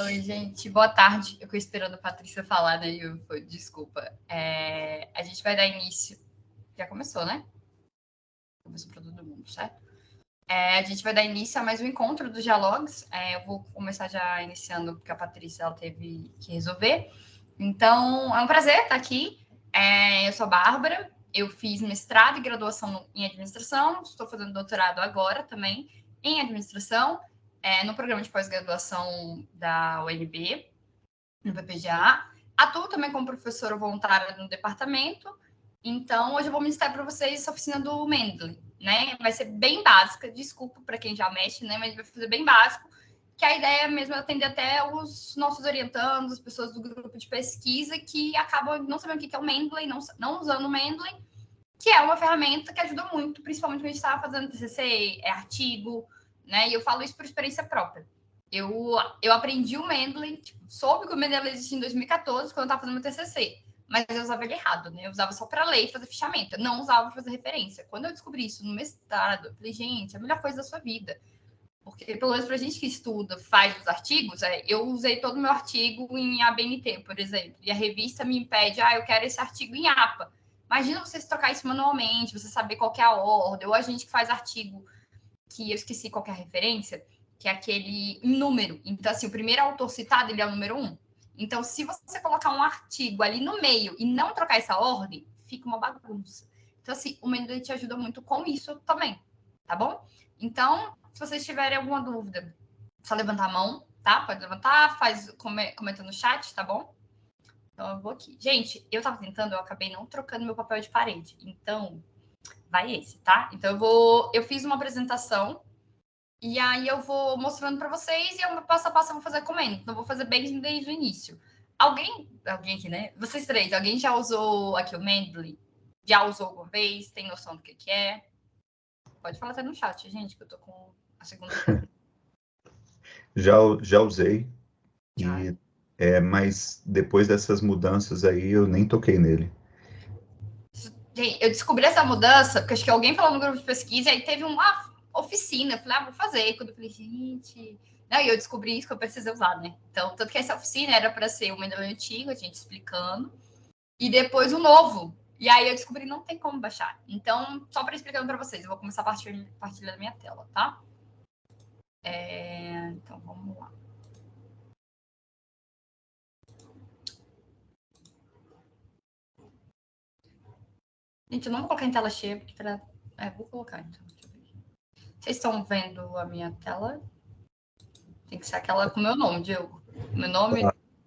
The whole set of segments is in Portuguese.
Oi, gente, boa tarde. Eu fico esperando a Patrícia falar, né? Desculpa. A gente vai dar início. Já começou, né? Começou para todo mundo, certo? A gente vai dar início a mais um encontro dos Dialogues. Eu vou começar já iniciando, porque a Patrícia ela teve que resolver. Então, é um prazer estar aqui. Eu sou a Bárbara, eu fiz mestrado e graduação em administração, estou fazendo doutorado agora também em administração, no programa de pós-graduação da UNB, no PPGA. Atuo também como professora voluntária no departamento. Então, hoje eu vou ministrar para vocês essa oficina do Mendeley, né? Vai ser bem básica, desculpa para quem já mexe, né? Mas vai fazer bem básico, que a ideia mesmo é atender até os nossos orientandos, as pessoas do grupo de pesquisa que acabam não sabendo o que é o Mendeley, não usando o Mendeley, que é uma ferramenta que ajuda muito, principalmente quando a gente estava fazendo TCC, artigo, né? E eu falo isso por experiência própria. Eu aprendi o Mendeley, soube que o Mendeley existia em 2014, quando eu estava fazendo meu TCC, mas eu usava ele errado, né? Eu usava só para ler e fazer fichamento, eu não usava para fazer referência. Quando eu descobri isso no mestrado, eu falei, gente, é a melhor coisa da sua vida. Porque, pelo menos para a gente que estuda, faz os artigos, eu usei todo o meu artigo em ABNT, por exemplo, e a revista me impede, eu quero esse artigo em APA. Imagina você trocar isso manualmente, você saber qual é a ordem, ou a gente que faz artigo que eu esqueci qual é a referência, que é aquele número. Então, assim, o primeiro autor citado, ele é o número 1. Então, se você colocar um artigo ali no meio e não trocar essa ordem, fica uma bagunça. Então, assim, o Mendeley te ajuda muito com isso também, tá bom? Então, se vocês tiverem alguma dúvida, só levantar a mão, tá? Pode levantar, comenta no chat, tá bom? Então, eu vou aqui. Gente, eu tava tentando, eu acabei não trocando meu papel de parede. Então, vai esse, tá? Então, eu fiz uma apresentação e aí eu vou mostrando para vocês e eu passo a passo eu vou fazer comendo. Então, eu vou fazer bem desde o início. Alguém aqui, né? Vocês três, alguém já usou aqui o Mendeley? Já usou alguma vez? Tem noção do que é? Pode falar até no chat, gente, que eu tô com a segunda tela. Já usei, Já. mas depois dessas mudanças aí eu nem toquei nele. Eu descobri essa mudança porque acho que alguém falou no grupo de pesquisa e aí teve uma oficina. Eu falei, vou fazer. Quando eu falei, gente. Não, e eu descobri isso que eu precisei usar, né? Então, tanto que essa oficina era para ser o Mendeley antigo, a gente explicando, e depois o novo. E aí eu descobri não tem como baixar. Então, só para explicando para vocês, eu vou começar a partilhar da minha tela, tá? Então, vamos lá. Gente, eu não vou colocar em tela cheia, porque vou colocar, então. Vocês estão vendo a minha tela? Tem que ser aquela com o meu nome, Diogo. Meu nome,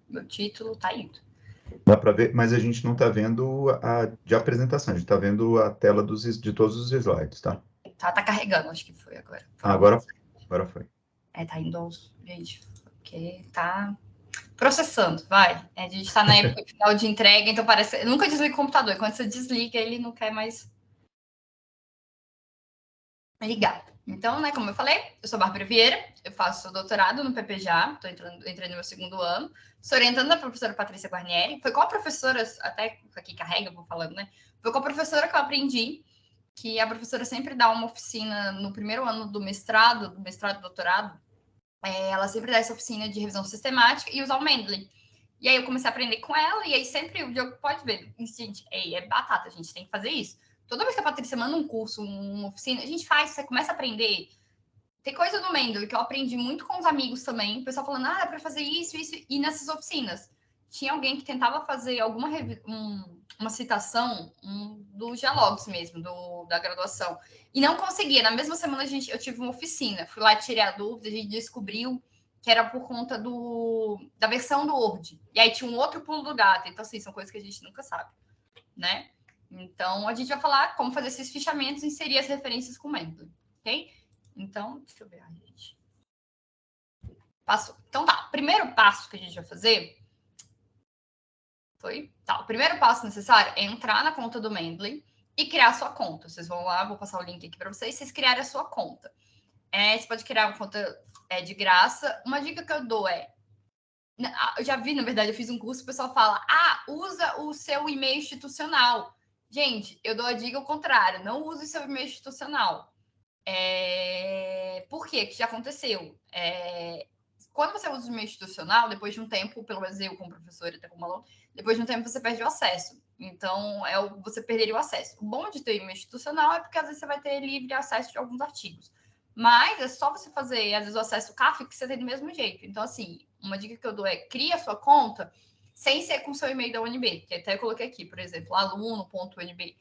meu título, tá indo. Dá para ver, mas a gente não está vendo a de apresentação, a gente está vendo a tela de todos os slides, tá? Tá carregando, acho que foi agora. Agora foi. Tá indo aos... Gente, porque tá processando, vai. A gente tá na época final de entrega, então parece... Eu nunca desligo o computador. Quando você desliga, ele não quer mais ligar. Então, né, como eu falei, eu sou Bárbara Vieira, eu faço doutorado no PPGA, entrei no meu segundo ano, sou orientando da professora Patrícia Guarnieri, foi com a professora, até aqui carrega, eu vou falando, né, foi com a professora que eu aprendi, que a professora sempre dá uma oficina no primeiro ano do mestrado e doutorado, ela sempre dá essa oficina de revisão sistemática e usar o Mendeley. E aí eu comecei a aprender com ela, e aí sempre o Diogo pode ver, gente, é batata, a gente tem que fazer isso. Toda vez que a Patrícia manda um curso, uma oficina, a gente faz, você começa a aprender. Tem coisa do Mendeley que eu aprendi muito com os amigos também, o pessoal falando, é para fazer isso, e nessas oficinas. Tinha alguém que tentava fazer uma citação dos diálogos mesmo, da graduação, e não conseguia. Na mesma semana eu tive uma oficina, fui lá tirar a dúvida, a gente descobriu que era por conta da versão do Word. E aí tinha um outro pulo do gato. Então, assim, são coisas que a gente nunca sabe, né? Então, a gente vai falar como fazer esses fichamentos e inserir as referências com o Mendeley, ok? Então, deixa eu ver, gente. Passou. Então, tá. O primeiro passo que a gente vai fazer foi... Tá, o primeiro passo necessário é entrar na conta do Mendeley e criar a sua conta. Vocês vão lá, vou passar o link aqui para vocês criarem a sua conta. Você pode criar uma conta de graça. Uma dica que eu dou eu já vi, na verdade, eu fiz um curso, o pessoal fala, usa o seu e-mail institucional. Gente, eu dou a dica ao contrário, não use o seu e-mail institucional. Por quê? Que já aconteceu. quando você usa o e-mail institucional, depois de um tempo, pelo menos eu como professora, até como aluno, depois de um tempo você perde o acesso. Então, você perderia o acesso. O bom de ter e-mail institucional é porque às vezes você vai ter livre acesso de alguns artigos. Mas é só você fazer, às vezes, o acesso Kafka que você tem do mesmo jeito. Então, assim, uma dica que eu dou é cria a sua conta sem ser com o seu e-mail da UNB. Que até eu coloquei aqui, por exemplo, aluno.unb.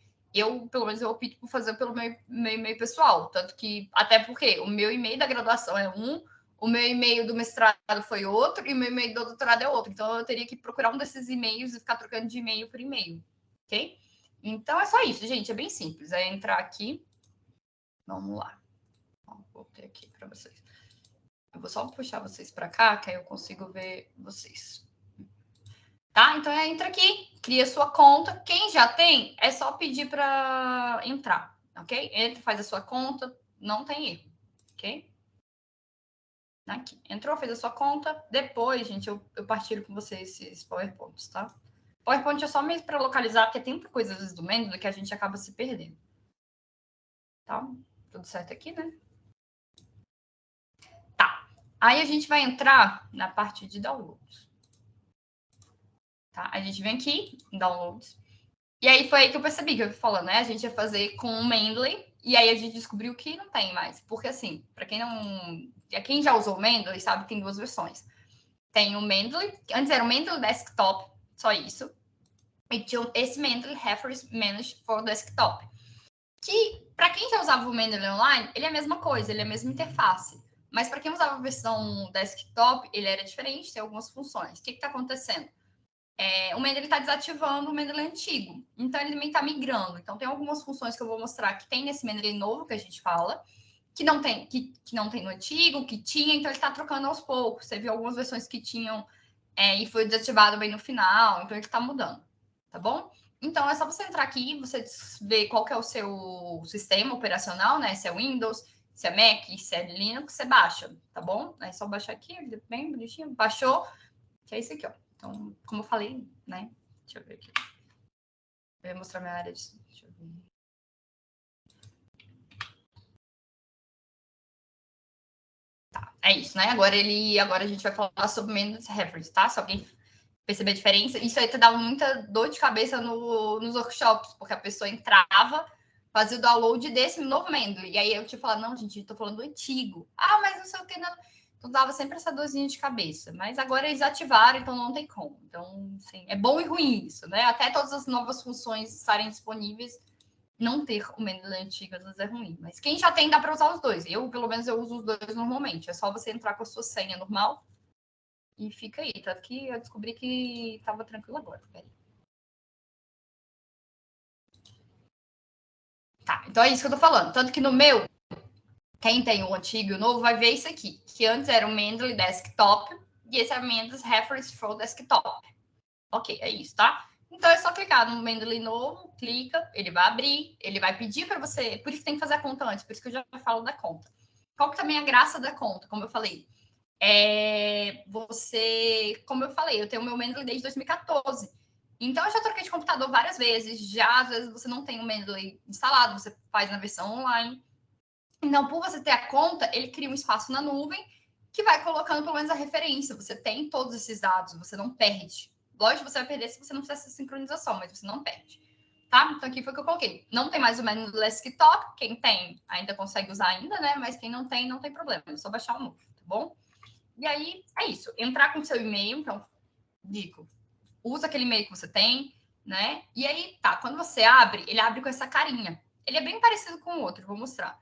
Pelo menos, eu opto por fazer pelo meu e-mail pessoal. Tanto que, até porque o meu e-mail da graduação é um, o meu e-mail do mestrado foi outro e o meu e-mail do doutorado é outro. Então, eu teria que procurar um desses e-mails e ficar trocando de e-mail por e-mail. Ok? Então, é só isso, gente. É bem simples. É entrar aqui. Vamos lá. Vou ter aqui para vocês. Eu vou só puxar vocês para cá, que aí eu consigo ver vocês. Tá? Então, entra aqui, cria sua conta. Quem já tem, é só pedir para entrar, ok? Entra, faz a sua conta, não tem erro, ok? Aqui. Entrou, fez a sua conta. Depois, gente, eu partilho com vocês esses PowerPoints, tá? PowerPoint é só mesmo para localizar, porque tem coisas às vezes do Mendeley que a gente acaba se perdendo. Tá? Tudo certo aqui, né? Tá. Aí a gente vai entrar na parte de downloads. Tá? A gente vem aqui em downloads. E aí foi aí que eu percebi que eu falando, né? A gente ia fazer com o Mendeley. E aí a gente descobriu que não tem mais. Porque assim, para quem não... Quem já usou o Mendeley sabe que tem duas versões. Tem o Mendeley, antes era o Mendeley Desktop, só isso. E tinha esse Mendeley Reference Managed for Desktop. Que, para quem já usava o Mendeley Online, ele é a mesma coisa, ele é a mesma interface. Mas para quem usava a versão desktop, ele era diferente, tem algumas funções. O que está acontecendo? O Mendeley está desativando o Mendeley antigo. Então, ele também está migrando. Então, tem algumas funções que eu vou mostrar que tem nesse Mendeley novo que a gente fala, que não tem, que não tem no antigo, que tinha, então ele está trocando aos poucos. Você viu algumas versões que tinham e foi desativado bem no final, então ele está mudando, tá bom? Então, é só você entrar aqui, você ver qual que é o seu sistema operacional, né? Se é Windows, se é Mac, se é Linux, você baixa, tá bom? É só baixar aqui, bem bonitinho. Baixou, que é isso aqui, ó. Então, como eu falei, né? Deixa eu ver aqui. Eu ia mostrar minha área de... Deixa eu ver. Tá, é isso, né? Agora a gente vai falar sobre Mendeley Reference, tá? Se alguém perceber a diferença, isso aí te dava muita dor de cabeça nos workshops, porque a pessoa entrava, fazia o download desse novo Mendeley, e aí eu te falava, não, gente, eu tô falando do antigo. Ah, mas não sei o que, não. Então dava sempre essa dorzinha de cabeça. Mas agora eles ativaram, então não tem como. Então, assim, é bom e ruim isso, né? Até todas as novas funções estarem disponíveis, não ter o Mendeley antigo às vezes é ruim. Mas quem já tem, dá para usar os dois. Eu, pelo menos, eu uso os dois normalmente. É só você entrar com a sua senha normal e fica aí. Tanto que eu descobri que estava tranquilo agora. Peraí. Tá, então é isso que eu tô falando. Tanto que no meu, quem tem o antigo e o novo vai ver isso aqui. Que antes era o Mendeley Desktop e esse é o Mendeley Reference for Desktop. Ok, é isso, tá? Então é só clicar no Mendeley novo, clica, ele vai abrir, ele vai pedir para você. Por isso que tem que fazer a conta antes, por isso que eu já falo da conta. Qual que também é a graça da conta, como eu falei? Como eu falei, eu tenho o meu Mendeley desde 2014. Então, eu já troquei de computador várias vezes. Já, às vezes, você não tem o Mendeley instalado, você faz na versão online. Então, por você ter a conta, ele cria um espaço na nuvem que vai colocando, pelo menos, a referência. Você tem todos esses dados, você não perde. Lógico que você vai perder se você não fizer essa sincronização, mas você não perde. Tá? Então, aqui foi o que eu coloquei. Não tem mais o Mendeley Desktop. Quem tem, ainda consegue usar ainda, né? Mas quem não tem problema. É só baixar o novo, tá bom? E aí, é isso. Entrar com o seu e-mail, então, digo, usa aquele e-mail que você tem, né? E aí, tá, quando você abre, ele abre com essa carinha. Ele é bem parecido com o outro, vou mostrar.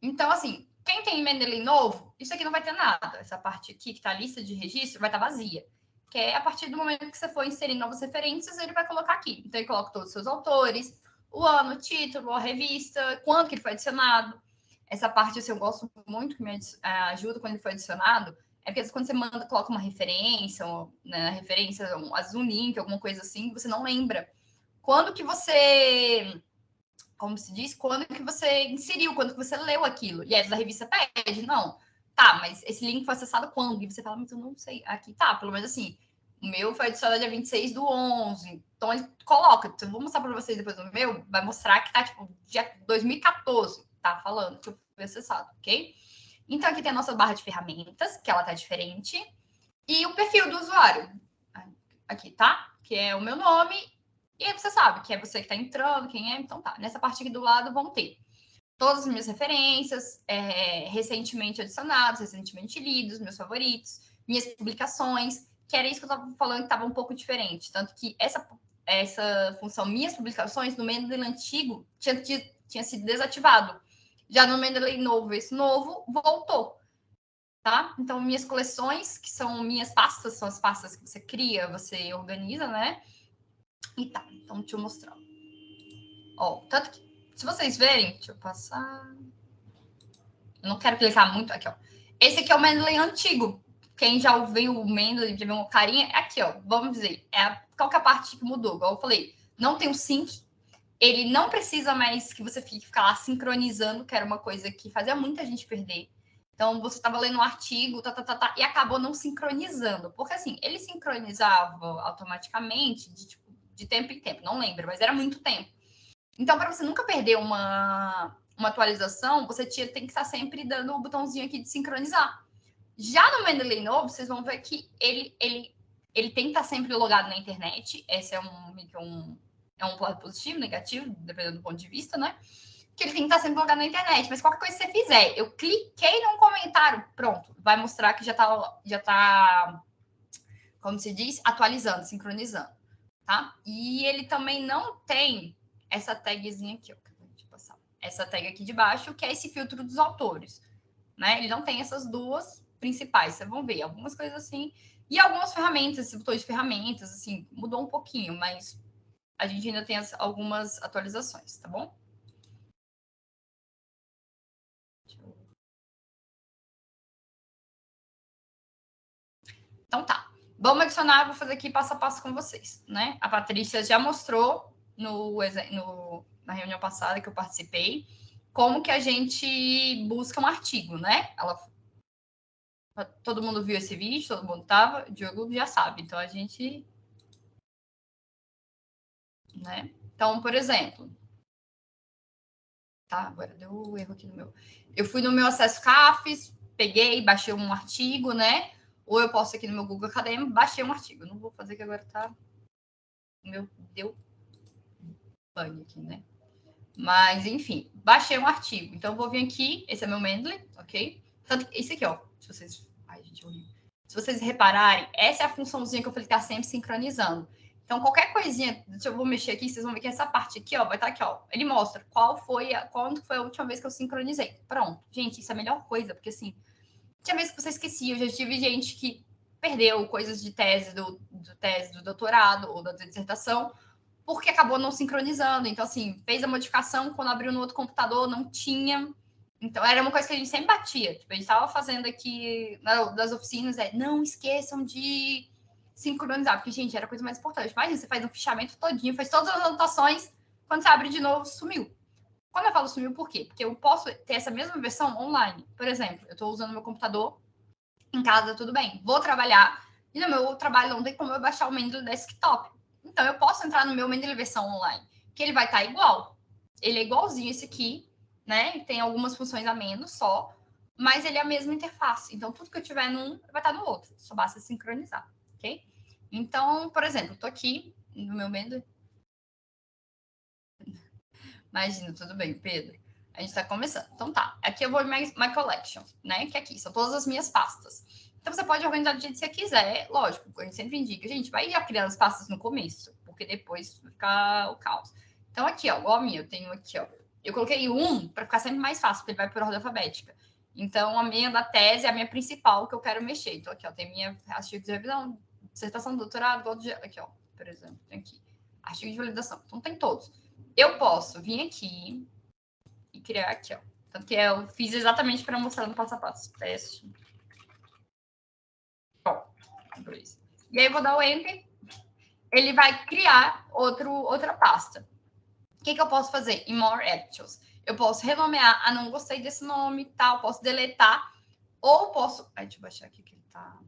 Então, assim, quem tem Mendeley novo, isso aqui não vai ter nada. Essa parte aqui, que tá a lista de registro, vai estar vazia. Que é a partir do momento que você for inserir novas referências, ele vai colocar aqui. Então, ele coloca todos os seus autores, o ano, o título, a revista, quando que ele foi adicionado. Essa parte, assim, eu gosto muito, que me ajuda quando ele foi adicionado, é porque quando você manda, coloca uma referência, né, referência, um link, alguma coisa assim, você não lembra. Quando que você, como se diz, quando que você inseriu, quando que você leu aquilo. E aí a revista pede, não. Tá, mas esse link foi acessado quando? E você fala, mas eu não sei. Aqui tá, pelo menos assim, o meu foi adicionado dia 26/11. Então ele coloca, eu vou mostrar para vocês depois do meu, vai mostrar que tá, tipo, dia 2014, tá falando que eu fui acessado, ok? Então, aqui tem a nossa barra de ferramentas, que ela tá diferente. E o perfil do usuário. Aqui, tá? Que é o meu nome. E aí você sabe que é você que está entrando, quem é. Então tá. Nessa parte aqui do lado vão ter todas as minhas referências, recentemente adicionados, recentemente lidos, meus favoritos, minhas publicações, que era isso que eu estava falando que estava um pouco diferente. Tanto que essa função minhas publicações, no Mendeley antigo, tinha sido desativado. Já no Mendeley novo, esse novo voltou. Tá? Então, minhas coleções, que são minhas pastas, são as pastas que você cria, você organiza, né? E tá, então deixa eu mostrar. Ó, tanto que, se vocês verem, deixa eu passar. Eu não quero clicar muito aqui, ó. Esse aqui é o Mendeley antigo. Quem já viu o Mendeley, já viu uma carinha, é aqui, ó. Vamos dizer, qual que é a parte que mudou? Igual eu falei, não tem o sync. Ele não precisa mais que você fique lá sincronizando, que era uma coisa que fazia muita gente perder. Então, você estava lendo um artigo, e acabou não sincronizando. Porque, assim, ele sincronizava automaticamente de tempo em tempo. Não lembro, mas era muito tempo. Então, para você nunca perder uma atualização, você tem que estar sempre dando o botãozinho aqui de sincronizar. Já no Mendeley novo, vocês vão ver que ele tem que estar sempre logado na internet. Esse é um lado positivo, negativo, dependendo do ponto de vista, né? Que ele tem que estar sempre logado na internet. Mas qualquer coisa que você fizer, eu cliquei num comentário, pronto, vai mostrar que já tá, como se diz, atualizando, sincronizando, tá? E ele também não tem essa tagzinha aqui, ó. Deixa eu passar. Essa tag aqui de baixo, que é esse filtro dos autores, né? Ele não tem essas duas principais, vocês vão ver, algumas coisas assim. E algumas ferramentas, esse botão de ferramentas, assim, mudou um pouquinho, mas a gente ainda tem algumas atualizações, tá bom? Então tá. Vamos adicionar, vou fazer aqui passo a passo com vocês, né? A Patrícia já mostrou na reunião passada que eu participei como que a gente busca um artigo, né? Todo mundo viu esse vídeo, todo mundo tava, o Diogo já sabe. Então a gente, né? Então, por exemplo, tá? Agora deu um erro aqui no meu. Eu fui no meu acesso CAFES, peguei, baixei um artigo, né? Ou eu posso aqui no meu Google Acadêmico, baixei um artigo. Não vou fazer que agora tá. Deu pane aqui, né? Mas, enfim, baixei um artigo. Então, eu vou vir aqui. Esse é meu Mendeley, ok? Tanto esse aqui, ó. Se vocês. Ai, gente, horrível. Se vocês repararem, essa é a funçãozinha que eu falei que tá sempre sincronizando. Então, qualquer coisinha, deixa eu vou mexer aqui, vocês vão ver que essa parte aqui, ó, vai estar aqui, ó. Ele mostra quando foi a última vez que eu sincronizei. Pronto. Gente, isso é a melhor coisa, porque assim, tinha vezes que você esquecia. Eu já tive gente que perdeu coisas de tese, do doutorado ou da dissertação, porque acabou não sincronizando. Então, assim, fez a modificação, quando abriu no outro computador, não tinha. Então, era uma coisa que a gente sempre batia. Tipo, a gente estava fazendo aqui das oficinas, não esqueçam de sincronizar, porque, gente, era a coisa mais importante. Imagina, você faz um fichamento todinho, faz todas as anotações, quando você abre de novo, sumiu. Quando eu falo sumiu, por quê? Porque eu posso ter essa mesma versão online. Por exemplo, eu estou usando meu computador, em casa, tudo bem. Vou trabalhar, e no meu trabalho não tem como eu baixar o Mendeley desktop. Então, eu posso entrar no meu Mendeley versão online, que ele vai estar igual. Ele é igualzinho esse aqui, né? Tem algumas funções a menos só, mas ele é a mesma interface. Então, tudo que eu tiver num vai estar no outro. Só basta sincronizar, ok? Então, por exemplo, eu tô aqui no meu Mendeley. Imagina, tudo bem, Pedro. A gente está começando. Então tá, aqui eu vou em My Collection, né? Que aqui são todas as minhas pastas. Então você pode organizar do jeito que você quiser. Lógico, a gente sempre indica, gente, vai já criando as pastas no começo, porque depois fica o caos. Então aqui, ó, igual a minha, eu tenho aqui, ó. Eu coloquei um para ficar sempre mais fácil, porque ele vai por ordem alfabética. Então a minha da tese é a minha principal que eu quero mexer. Então aqui, ó, tem minha artigo de revisão, dissertação, doutorado, aqui, ó, por exemplo, tem aqui. Artigo de validação. Então tem todos. Eu posso vir aqui e criar aqui, ó. Tanto que eu fiz exatamente para mostrar no passo a passo. Teste. Ó, e aí eu vou dar o Enter. Ele vai criar outra pasta. O que eu posso fazer? Em More Actions. Eu posso renomear. Não gostei desse nome, tal. Posso deletar. Ou posso... Ai, deixa eu baixar aqui que ele tá...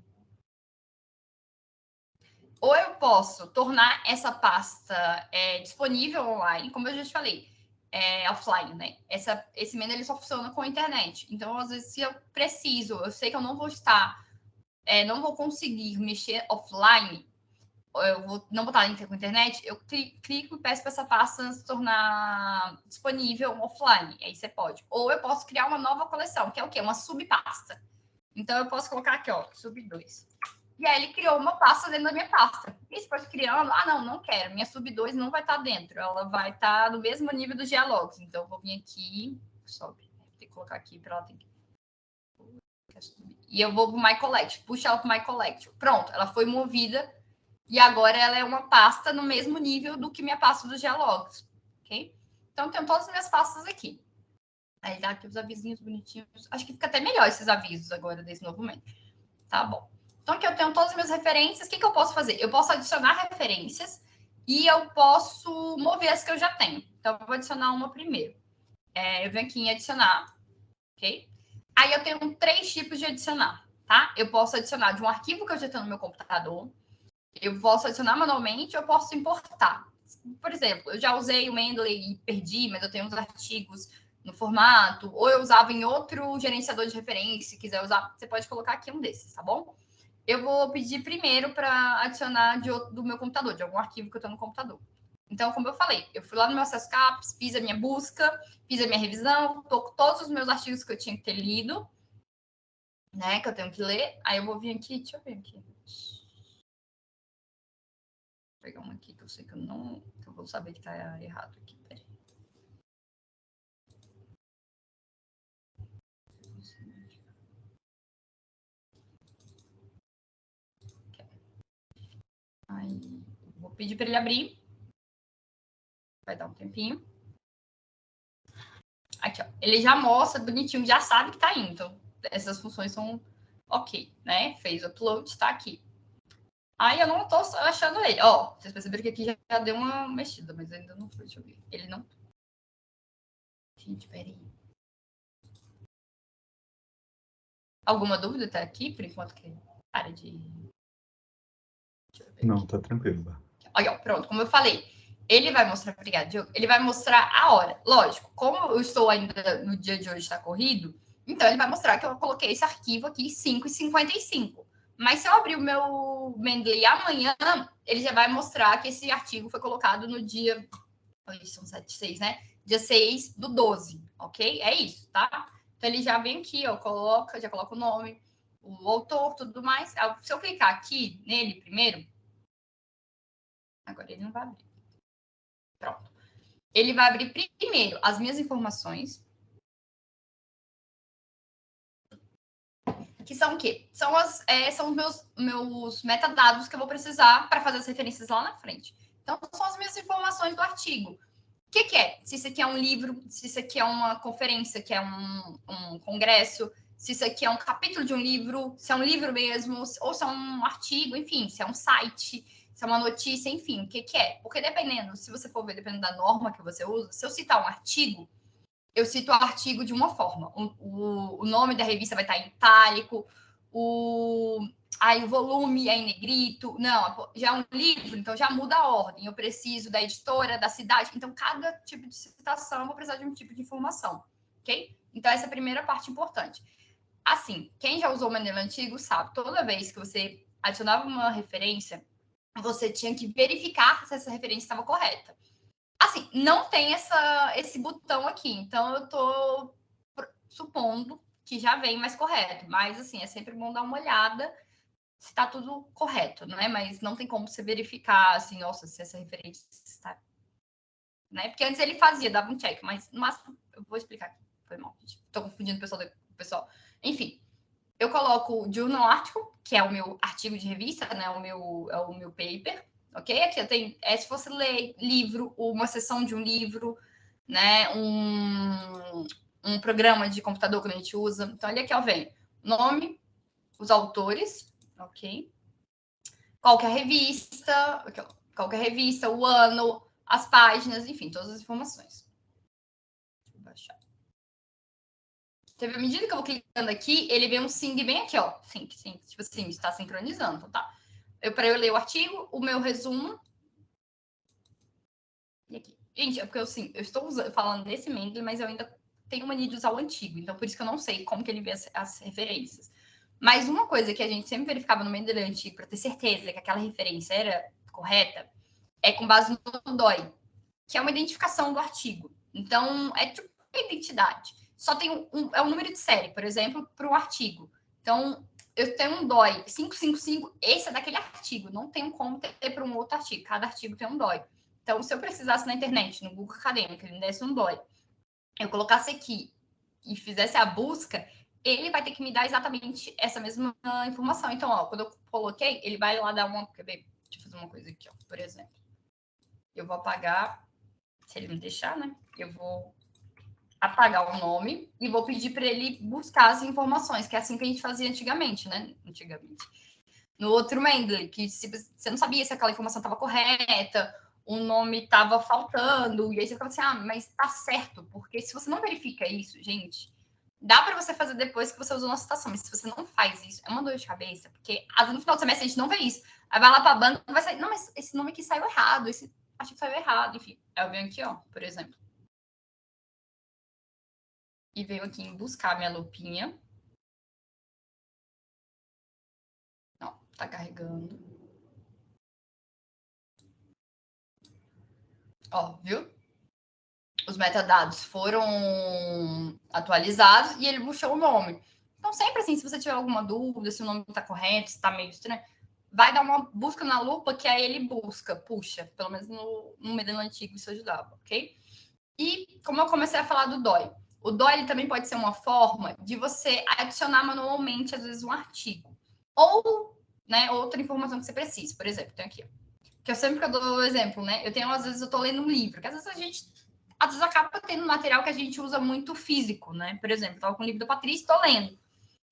Ou eu posso tornar essa pasta disponível online, como eu já te falei, offline, né? Esse menu ele só funciona com a internet. Então, às vezes, se eu preciso, eu sei que eu não vou estar não vou conseguir mexer offline, eu vou não botar link com a internet, eu clico e peço para essa pasta se tornar disponível offline. Aí você pode. Ou eu posso criar uma nova coleção, que é o quê? Uma subpasta. Então, eu posso colocar aqui, ó, sub 2. E aí, ele criou uma pasta dentro da minha pasta. E depois criando, não quero. Minha sub 2 não vai estar dentro. Ela vai estar no mesmo nível dos diálogos. Então, eu vou vir aqui, sobe. Tem que colocar aqui para ela ter que... E eu vou pro My Collection, puxar ela pro My Collection. Pronto, ela foi movida e agora ela é uma pasta no mesmo nível do que minha pasta dos diálogos, ok? Então, eu tenho todas as minhas pastas aqui. Aí dá aqui os avisinhos bonitinhos. Acho que fica até melhor esses avisos agora desse novo momento. Tá bom. Então, aqui eu tenho todas as minhas referências. O que eu posso fazer? Eu posso adicionar referências e eu posso mover as que eu já tenho. Então, eu vou adicionar uma primeiro. Eu venho aqui em adicionar, ok? Aí eu tenho 3 tipos de adicionar, tá? Eu posso adicionar de um arquivo que eu já tenho no meu computador. Eu posso adicionar manualmente, eu posso importar. Por exemplo, eu já usei o Mendeley e perdi, mas eu tenho uns artigos no formato, ou eu usava em outro gerenciador de referência, se quiser usar, você pode colocar aqui um desses, tá bom? Eu vou pedir primeiro para adicionar do meu computador, de algum arquivo que eu tenho no computador. Então, como eu falei, eu fui lá no meu Access Caps, fiz a minha busca, fiz a minha revisão, tô com todos os meus artigos que eu tinha que ter lido, né, que eu tenho que ler. Aí eu vou vir aqui, deixa eu ver aqui. Vou pegar uma aqui que eu sei que eu vou saber que tá errado aqui. Peraí. Aí, vou pedir para ele abrir. Vai dar um tempinho. Aqui, ó. Ele já mostra bonitinho, já sabe que tá indo. Então, essas funções são ok, né? Fez o upload, está aqui. Aí eu não tô achando ele. Ó, vocês perceberam que aqui já deu uma mexida, mas ainda não foi. Deixa eu ver. Ele não. Gente, peraí. Alguma dúvida até aqui, por enquanto que área de. Não, tá tranquilo. Olha, ó, pronto, como eu falei, ele vai mostrar, obrigado, Diogo, ele vai mostrar a hora. Lógico, como eu estou ainda no dia de hoje, está corrido, então ele vai mostrar que eu coloquei esse arquivo aqui 5h55. Mas se eu abrir o meu Mendeley amanhã, ele já vai mostrar que esse artigo foi colocado no dia. São 7, 6, né? Dia 6/12, ok? É isso, tá? Então ele já vem aqui, ó, já coloca o nome, o autor, tudo mais. Se eu clicar aqui nele primeiro, agora ele não vai abrir. Pronto. Ele vai abrir primeiro as minhas informações. Que são o quê? São os meus metadados que eu vou precisar para fazer as referências lá na frente. Então, são as minhas informações do artigo. O que é? Se isso aqui é um livro, se isso aqui é uma conferência, que é um congresso, se isso aqui é um capítulo de um livro, se é um livro mesmo, ou se é um artigo, enfim, se é um site, se é uma notícia, enfim, o que é? Porque dependendo, se você for ver, dependendo da norma que você usa, se eu citar um artigo, eu cito o artigo de uma forma. O nome da revista vai estar em itálico, o volume é em negrito. Não, já é um livro, então já muda a ordem. Eu preciso da editora, da cidade. Então, cada tipo de citação, eu vou precisar de um tipo de informação, ok? Então, essa é a primeira parte importante. Assim, quem já usou o Mendeley antigo sabe, toda vez que você adicionava uma referência, você tinha que verificar se essa referência estava correta. Assim, não tem esse botão aqui, então eu tô supondo que já vem mais correto, mas assim, é sempre bom dar uma olhada se tá tudo correto, né? Mas não tem como você verificar, assim, nossa, se essa referência está... Né? Porque antes ele fazia, dava um check, mas no máximo, eu vou explicar aqui, foi mal, gente. Tô confundindo o pessoal. Enfim, eu coloco o journal article, que é o meu artigo de revista, né? É o meu paper, ok? Aqui eu tenho, se fosse ler livro, uma sessão de um livro, né? Um programa de computador que a gente usa. Então, ali aqui eu venho nome, os autores, ok? Qualquer revista, o ano, as páginas, enfim, todas as informações. Deixa eu baixar. Teve à medida que eu vou clicando aqui, ele vem um sync bem aqui, ó. Sync, tipo assim, está sincronizando, então tá. Para eu ler o artigo, o meu resumo. E aqui. Gente, é porque eu estou falando desse Mendeley, mas eu ainda tenho mania de usar o antigo, então por isso que eu não sei como que ele vê as referências. Mas uma coisa que a gente sempre verificava no Mendeley antigo, para ter certeza que aquela referência era correta, é com base no DOI, que é uma identificação do artigo. Então, é tipo uma identidade. Só tem é um número de série, por exemplo, para um artigo. Então, eu tenho um DOI 555, esse é daquele artigo. Não tem como ter para um outro artigo. Cada artigo tem um DOI. Então, se eu precisasse na internet, no Google Acadêmico, ele me desse um DOI, eu colocasse aqui e fizesse a busca, ele vai ter que me dar exatamente essa mesma informação. Então, ó, quando eu coloquei, ele vai lá dar uma... Quer ver? Deixa eu fazer uma coisa aqui, ó, por exemplo. Eu vou apagar, se ele me deixar, né? Eu vou apagar o nome e vou pedir para ele buscar as informações, que é assim que a gente fazia antigamente, né? No outro Mendeley, que se você não sabia se aquela informação estava correta, o nome estava faltando, e aí você ficava assim, ah, mas tá certo, porque se você não verifica isso, gente, dá para você fazer depois que você usou uma citação, mas se você não faz isso, é uma dor de cabeça, porque às vezes no final do semestre a gente não vê isso. Aí vai lá para a banca e vai sair, não, mas esse nome aqui saiu errado, esse acho que saiu errado, enfim. Aí eu venho aqui, ó, por exemplo. E venho aqui em buscar minha lupinha. Não, tá carregando. Ó, viu? Os metadados foram atualizados e ele puxou o nome. Então, sempre assim, se você tiver alguma dúvida, se o nome está correto, se está meio estranho, vai dar uma busca na lupa que aí ele busca, puxa, pelo menos no Medano antigo isso ajudava, ok? E como eu comecei a falar do DOI, o DOI ele também pode ser uma forma de você adicionar manualmente, às vezes, um artigo. Ou, né, outra informação que você precisa. Por exemplo, tem aqui, ó, que eu sempre dou o exemplo, né? Eu tenho, às vezes, eu tô lendo um livro, que às vezes a gente acaba tendo material que a gente usa muito físico, né? Por exemplo, eu tava com o livro do Patrícia, estou lendo.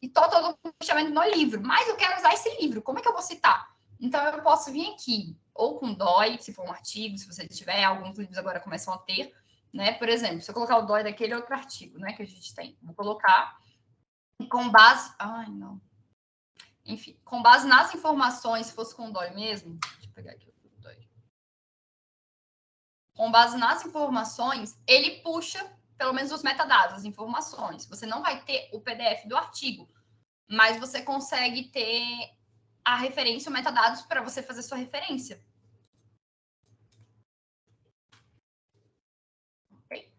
E tô todo chamando no livro, mas eu quero usar esse livro, como é que eu vou citar? Então, eu posso vir aqui, ou com DOI, se for um artigo, se você tiver, alguns livros agora começam a ter, né? Por exemplo, se eu colocar o DOI daquele outro artigo, né, que a gente tem, vou colocar com base... Ai, não. Enfim, com base nas informações, se fosse com DOI mesmo, deixa eu pegar aqui o DOI. Com base nas informações, ele puxa, pelo menos os metadados, as informações. Você não vai ter o PDF do artigo, mas você consegue ter a referência, o metadados para você fazer sua referência. Okay?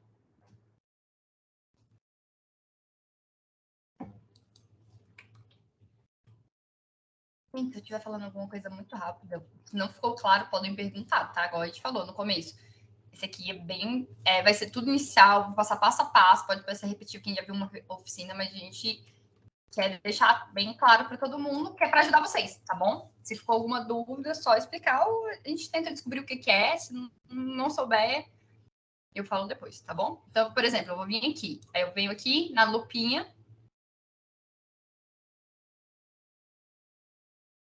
Se eu estiver falando alguma coisa muito rápida, se não ficou claro, podem perguntar, tá? Igual a gente falou no começo. Esse aqui é bem... vai ser tudo inicial, vou passar passo a passo, pode parecer repetitivo quem já viu uma oficina, mas a gente quer deixar bem claro para todo mundo, que é para ajudar vocês, tá bom? Se ficou alguma dúvida, só explicar, ou a gente tenta descobrir o que é, se não souber, eu falo depois, tá bom? Então, por exemplo, eu vou vir aqui, aí eu venho aqui na lupinha.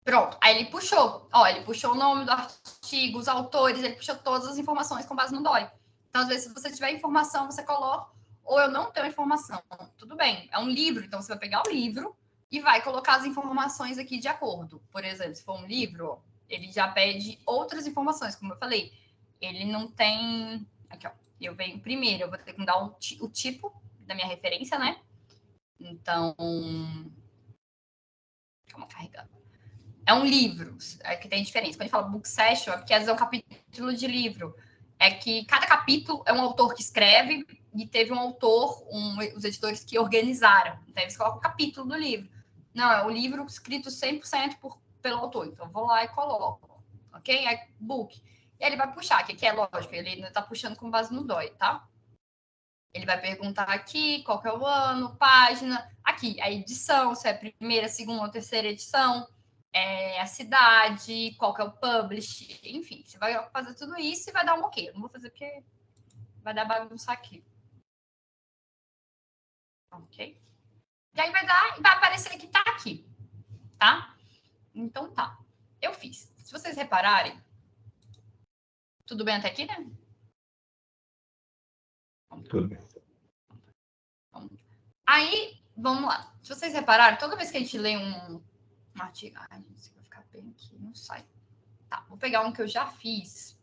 Pronto, aí ele puxou, ó, ele puxou o nome do artigo, os autores, ele puxou todas as informações com base no DOI. Então, às vezes, se você tiver informação, você coloca, ou eu não tenho informação, tudo bem, é um livro, então você vai pegar o livro e vai colocar as informações aqui de acordo. Por exemplo, se for um livro, ele já pede outras informações, como eu falei, ele não tem... Aqui, ó, eu venho primeiro, eu vou ter que mudar o tipo da minha referência, né? Então, calma, carregando. É um livro, é que tem diferença. Quando a gente fala book session, é porque às vezes é um capítulo de livro. É que cada capítulo é um autor que escreve e teve um autor, os editores que organizaram. Então, eles colocam o capítulo do livro. Não, é um livro escrito 100% pelo autor. Então, eu vou lá e coloco. Ok? É book. E aí ele vai puxar, que aqui é lógico, ele ainda está puxando com base no DOI, tá? Ele vai perguntar aqui qual que é o ano, página, aqui, a edição, se é a primeira, segunda ou terceira edição, a cidade, qual que é o publish, enfim, você vai fazer tudo isso e vai dar um ok. Eu não vou fazer porque vai dar bagunça aqui. Ok? E aí vai aparecer que tá aqui, tá? Então tá. Eu fiz. Se vocês repararem, tudo bem até aqui, né? Tudo bem. Aí, vamos lá. Se vocês repararem, toda vez que a gente lê um artigo... Ai, gente, vai ficar bem aqui, não sai. Tá, vou pegar um que eu já fiz,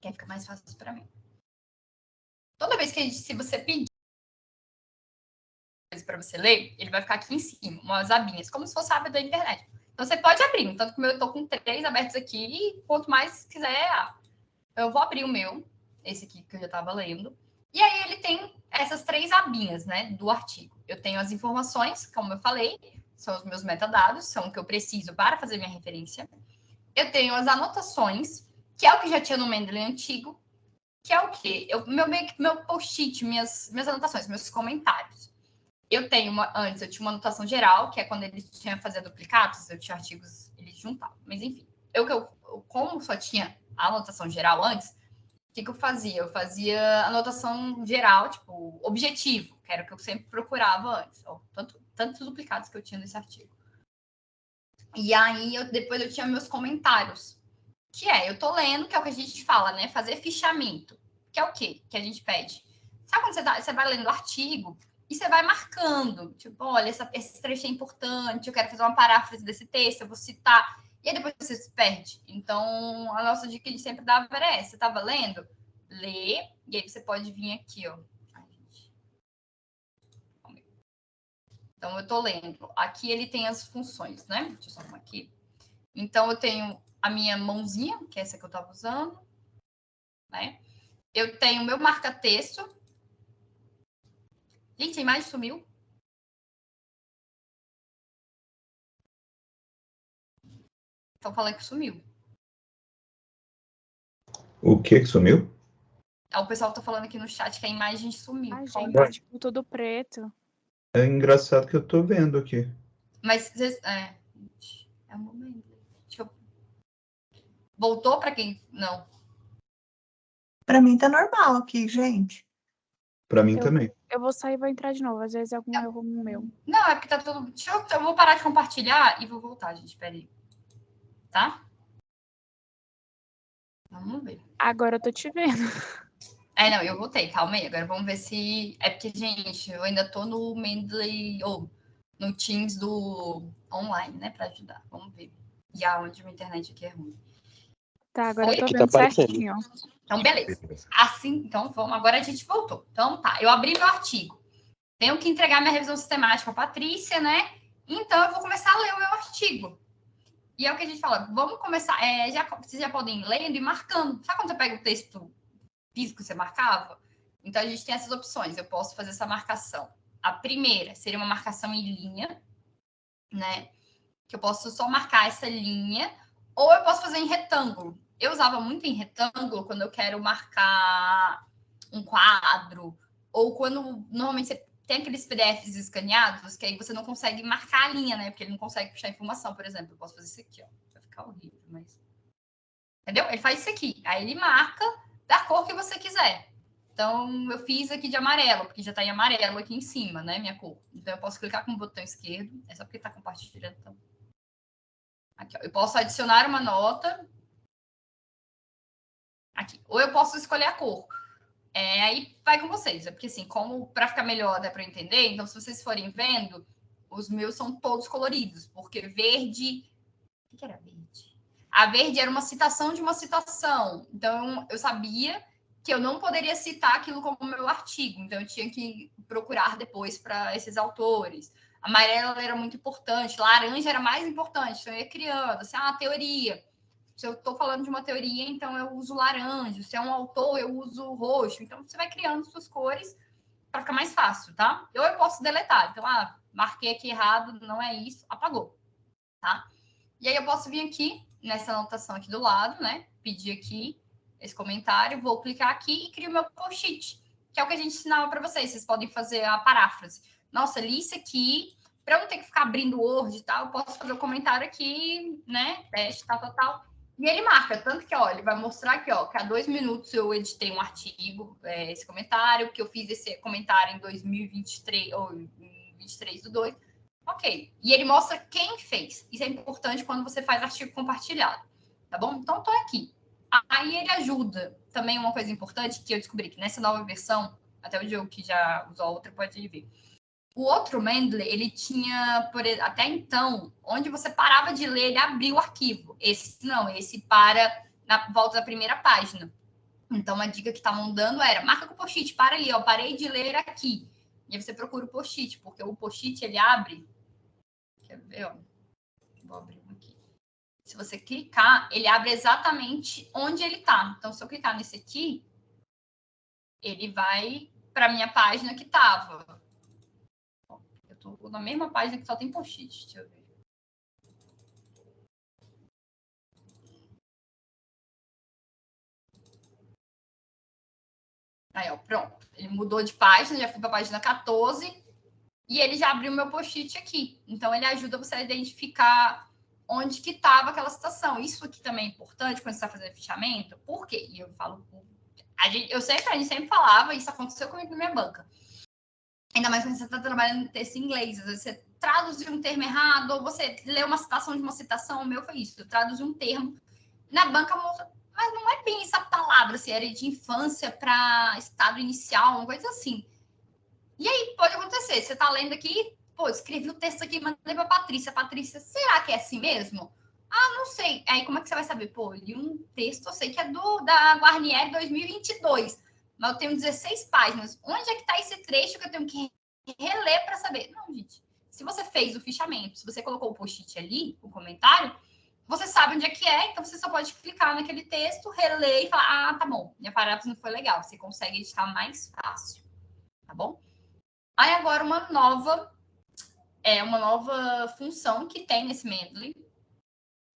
que aí fica mais fácil para mim. Toda vez que se você pedir para você ler, ele vai ficar aqui em cima, umas abinhas, como se fosse a aba da internet. Então, você pode abrir, tanto que eu estou com 3 abertos aqui, e quanto mais quiser, eu vou abrir o meu, esse aqui que eu já estava lendo. E aí ele tem essas 3 abinhas, né, do artigo. Eu tenho as informações, como eu falei, são os meus metadados, são o que eu preciso para fazer minha referência. Eu tenho as anotações, que é o que já tinha no Mendeley antigo, que é o quê? Meu post-it, minhas anotações, meus comentários. Antes eu tinha uma anotação geral, que é quando eles tinham fazer duplicados, eu tinha artigos, eles juntavam. Mas enfim, como só tinha a anotação geral antes, o que eu fazia? Eu fazia anotação geral, tipo, objetivo, que era o que eu sempre procurava antes. Ó, tantos duplicados que eu tinha nesse artigo. E aí, depois eu tinha meus comentários, que eu tô lendo, que é o que a gente fala, né? Fazer fichamento, que é o quê? Que a gente pede. Sabe quando você vai lendo o artigo e você vai marcando, tipo, olha, esse trecho é importante, eu quero fazer uma paráfrase desse texto, eu vou citar, e aí depois você se perde. Então, a nossa dica que a gente sempre dava era essa, você estava lendo, lê, e aí você pode vir aqui, ó. Então, eu tô lendo. Aqui ele tem as funções, né? Deixa eu só arrumar aqui. Então, eu tenho a minha mãozinha, que é essa que eu estava usando, né? Eu tenho o meu marca-texto. Gente, a imagem sumiu. Estão falando que sumiu. O que sumiu? O pessoal tá falando aqui no chat que a imagem sumiu. Ai, gente, tá tipo tudo preto. É engraçado que eu tô vendo aqui. Mas, é um momento. Deixa eu... Voltou para quem? Não. Para mim tá normal aqui, gente. Para mim também. Eu vou sair e vou entrar de novo. Às vezes é algum erro meu. Não, é porque tá tudo... Eu vou parar de compartilhar e vou voltar, gente. Espera aí. Tá? Vamos ver. Agora eu tô te vendo. Não, eu voltei. Calma aí. Agora vamos ver se... É porque, gente, eu ainda tô no Mendeley... Ou no Teams do online, né? Para ajudar. Vamos ver. E aonde a internet aqui é ruim. Tá, agora eu tô Aqui vendo tá certinho. Então, beleza. Assim, então, vamos. Agora a gente voltou. Então, tá. Eu abri meu artigo. Tenho que entregar minha revisão sistemática para a Patrícia, né? Então, eu vou começar a ler o meu artigo. E é o que a gente fala. Vamos começar... vocês já podem ir lendo e marcando. Sabe quando você pega o texto físico que você marcava? Então, a gente tem essas opções. Eu posso fazer essa marcação. A primeira seria uma marcação em linha, né? Que eu posso só marcar essa linha. Ou eu posso fazer em retângulo. Eu usava muito em retângulo quando eu quero marcar um quadro. Ou quando, normalmente, você tem aqueles PDFs escaneados, que aí você não consegue marcar a linha, né? Porque ele não consegue puxar informação, por exemplo. Eu posso fazer isso aqui, ó. Vai ficar horrível, mas... Entendeu? Ele faz isso aqui. Aí ele marca da cor que você quiser. Então, eu fiz aqui de amarelo, porque já tá em amarelo aqui em cima, né? Minha cor. Então, eu posso clicar com o botão esquerdo. É só porque tá compartilhando, então... Aqui, ó. Eu posso adicionar uma nota. Aqui. Ou eu posso escolher a cor. Aí vai com vocês. É porque, assim, como para ficar melhor, dá para entender. Então, se vocês forem vendo, os meus são todos coloridos. Porque verde... O que era verde? A verde era uma citação de uma citação. Então, eu sabia que eu não poderia citar aquilo como meu artigo. Então, eu tinha que procurar depois para esses autores. Amarela era muito importante. Laranja era mais importante. Então, eu ia criando. Assim, teoria. Se eu estou falando de uma teoria, então eu uso laranja. Se é um autor, eu uso roxo. Então, você vai criando suas cores para ficar mais fácil, tá? Ou eu posso deletar. Então, marquei aqui errado, não é isso, apagou, tá? E aí eu posso vir aqui, nessa anotação aqui do lado, né? Pedir aqui esse comentário, vou clicar aqui e crio meu post-it, que é o que a gente ensinava para vocês. Vocês podem fazer a paráfrase. Nossa, li isso aqui, para eu não ter que ficar abrindo o Word e tal, eu posso fazer o comentário aqui, né? Teste, tal. E ele marca, tanto que, ó, ele vai mostrar aqui, ó, que há 2 minutos eu editei um artigo, esse comentário, que eu fiz esse comentário em 2023, ou em 23/2. Ok. E ele mostra quem fez. Isso é importante quando você faz artigo compartilhado, tá bom? Então, tô aqui. Aí ele ajuda. Também uma coisa importante que eu descobri que nessa nova versão, até o Diogo que já usou a outra pode ver. O outro Mendeley, ele tinha, até então, onde você parava de ler, ele abria o arquivo. Esse não, esse para na volta da primeira página. Então, a dica que estavam dando era, marca com o post-it, para ali, ó, parei de ler aqui. E aí você procura o post-it, porque o post-it, ele abre... Quer ver, ó? Vou abrir um aqui. Se você clicar, ele abre exatamente onde ele tá. Então, se eu clicar nesse aqui, ele vai para minha página que tava. Eu tô na mesma página que só tem post-it. Deixa eu ver. Aí, ó, pronto. Ele mudou de página, já fui para a página 14 e ele já abriu meu post-it aqui. Então, ele ajuda você a identificar onde que estava aquela citação. Isso aqui também é importante quando você está fazendo fichamento. Por quê? E eu falo... a gente sempre falava, isso aconteceu comigo na minha banca. Ainda mais quando você está trabalhando no texto em inglês. Às vezes você traduziu um termo errado, ou você leu uma citação de uma citação, o meu foi isso. Eu traduzi um termo. Na banca, mas não é bem essa palavra, se era de infância para estado inicial, uma coisa assim. E aí pode acontecer, você tá lendo aqui, pô, escrevi o texto aqui, mandei pra Patrícia. Patrícia, será que é assim mesmo? Ah, não sei. Aí como é que você vai saber? Pô, eu li um texto, eu sei que é da Guarnieri 2022, mas eu tenho 16 páginas. Onde é que tá esse trecho que eu tenho que reler para saber? Não, gente. Se você fez o fichamento, se você colocou o post-it ali, o comentário, você sabe onde é que é, então você só pode clicar naquele texto, reler e falar, ah, tá bom, minha parágrafo não foi legal. Você consegue editar mais fácil, tá bom? Aí agora uma nova função que tem nesse Mendeley,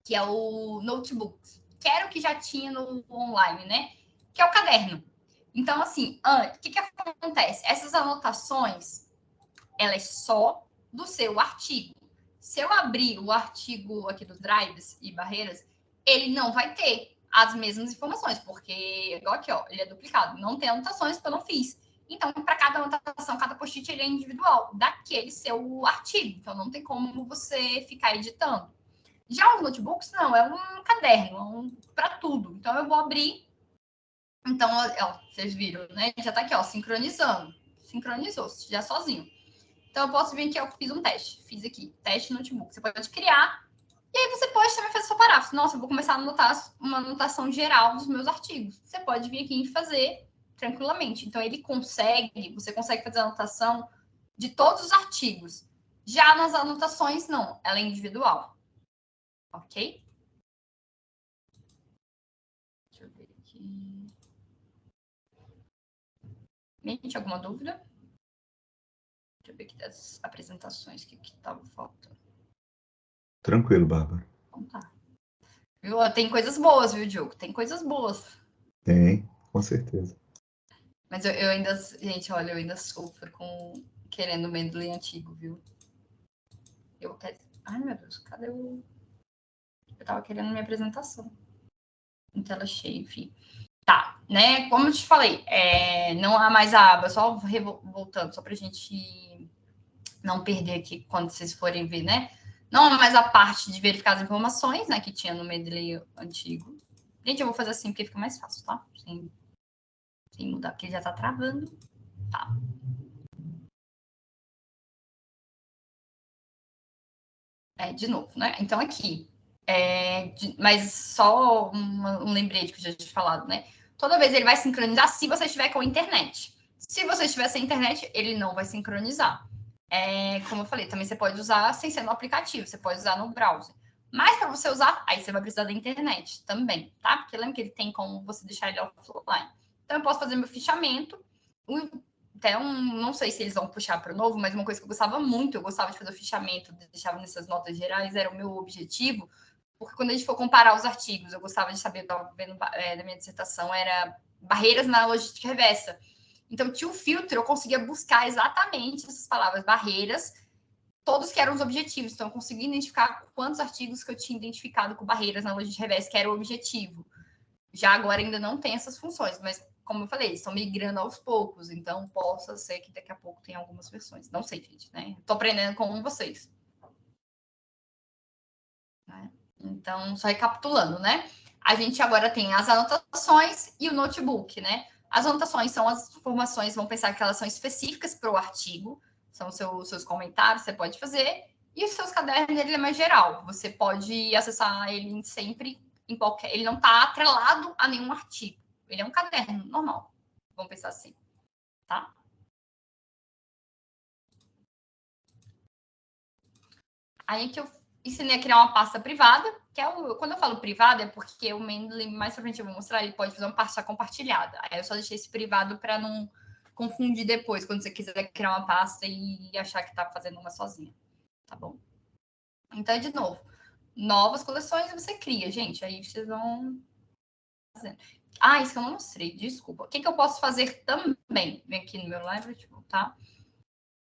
que é o notebook, que era o que já tinha no online, né? Que é o caderno. Então, assim, o que acontece? Essas anotações, elas só do seu artigo. Se eu abrir o artigo aqui dos drives e barreiras, ele não vai ter as mesmas informações, porque, igual aqui, ó, ele é duplicado. Não tem anotações que eu não fiz. Então, para cada anotação, cada post-it, ele é individual daquele seu artigo. Então, não tem como você ficar editando. Já os notebooks, não, é um caderno, para tudo. Então, eu vou abrir. Então, ó, vocês viram, né? Já tá aqui, ó, sincronizando. Sincronizou, já sozinho. Então, eu posso vir aqui, eu fiz um teste. Fiz aqui, teste notebook. Você pode criar. E aí, você pode também fazer seu parágrafo. Nossa, eu vou começar a anotar uma anotação geral dos meus artigos. Você pode vir aqui e fazer tranquilamente. Então, você consegue fazer a anotação de todos os artigos. Já nas anotações, não. Ela é individual. Ok? Deixa eu ver aqui. Gente, alguma dúvida? Deixa eu ver aqui das apresentações, o que estava faltando. Tranquilo, Bárbara. Então tá. Viu? Tem coisas boas, viu, Diogo? Tem coisas boas. Tem, com certeza. Mas eu ainda... Gente, olha, eu ainda sofro querendo o Mendeley antigo, viu? Eu quero... Ai, meu Deus, cadê o... Eu tava querendo minha apresentação. Em tela cheia, enfim. Tá, né? Como eu te falei, não há mais a aba, só voltando, só pra gente não perder aqui quando vocês forem ver, né? Não há mais a parte de verificar as informações, né? Que tinha no Mendeley antigo. Gente, eu vou fazer assim porque fica mais fácil, tá? Sem mudar, porque ele já tá travando. Tá. De novo, né? Então, aqui. Mas só um lembrete que eu já tinha falado, né? Toda vez ele vai sincronizar se você estiver com a internet. Se você estiver sem internet, ele não vai sincronizar. Como eu falei, também você pode usar sem ser no aplicativo, você pode usar no browser. Mas para você usar, aí você vai precisar da internet também, tá? Porque lembra que ele tem como você deixar ele offline. Então, eu posso fazer meu fichamento. Não sei se eles vão puxar para o novo, mas uma coisa que eu gostava muito, eu gostava de fazer o fichamento, deixava nessas notas gerais, era o meu objetivo, porque quando a gente for comparar os artigos, eu gostava de saber, eu estava vendo da minha dissertação, era barreiras na logística reversa. Então, tinha um filtro, eu conseguia buscar exatamente essas palavras, barreiras, todos que eram os objetivos. Então, eu conseguia identificar quantos artigos que eu tinha identificado com barreiras na logística reversa, que era o objetivo. Já agora ainda não tem essas funções, mas, como eu falei, eles estão migrando aos poucos. Então, possa ser que daqui a pouco tenha algumas versões. Não sei, gente, né? Estou aprendendo com vocês. Né? Então, só recapitulando, né? A gente agora tem as anotações e o notebook, né? As anotações são as informações, vão pensar que elas são específicas para o artigo, são seus comentários, você pode fazer, e os seus cadernos, ele é mais geral, você pode acessar ele sempre, em qualquer... Ele não está atrelado a nenhum artigo, ele é um caderno normal, vamos pensar assim, tá? Aí que eu ensinei a criar uma pasta privada, que é quando eu falo privado, é porque o Mendeley, mais pra frente eu vou mostrar, ele pode fazer uma pasta compartilhada. Aí eu só deixei esse privado para não confundir depois, quando você quiser criar uma pasta e achar que tá fazendo uma sozinha, tá bom? Então, de novo, novas coleções você cria, gente, aí vocês vão fazendo. Ah, isso que eu não mostrei, desculpa. O que eu posso fazer também? Vem aqui no meu library, tá?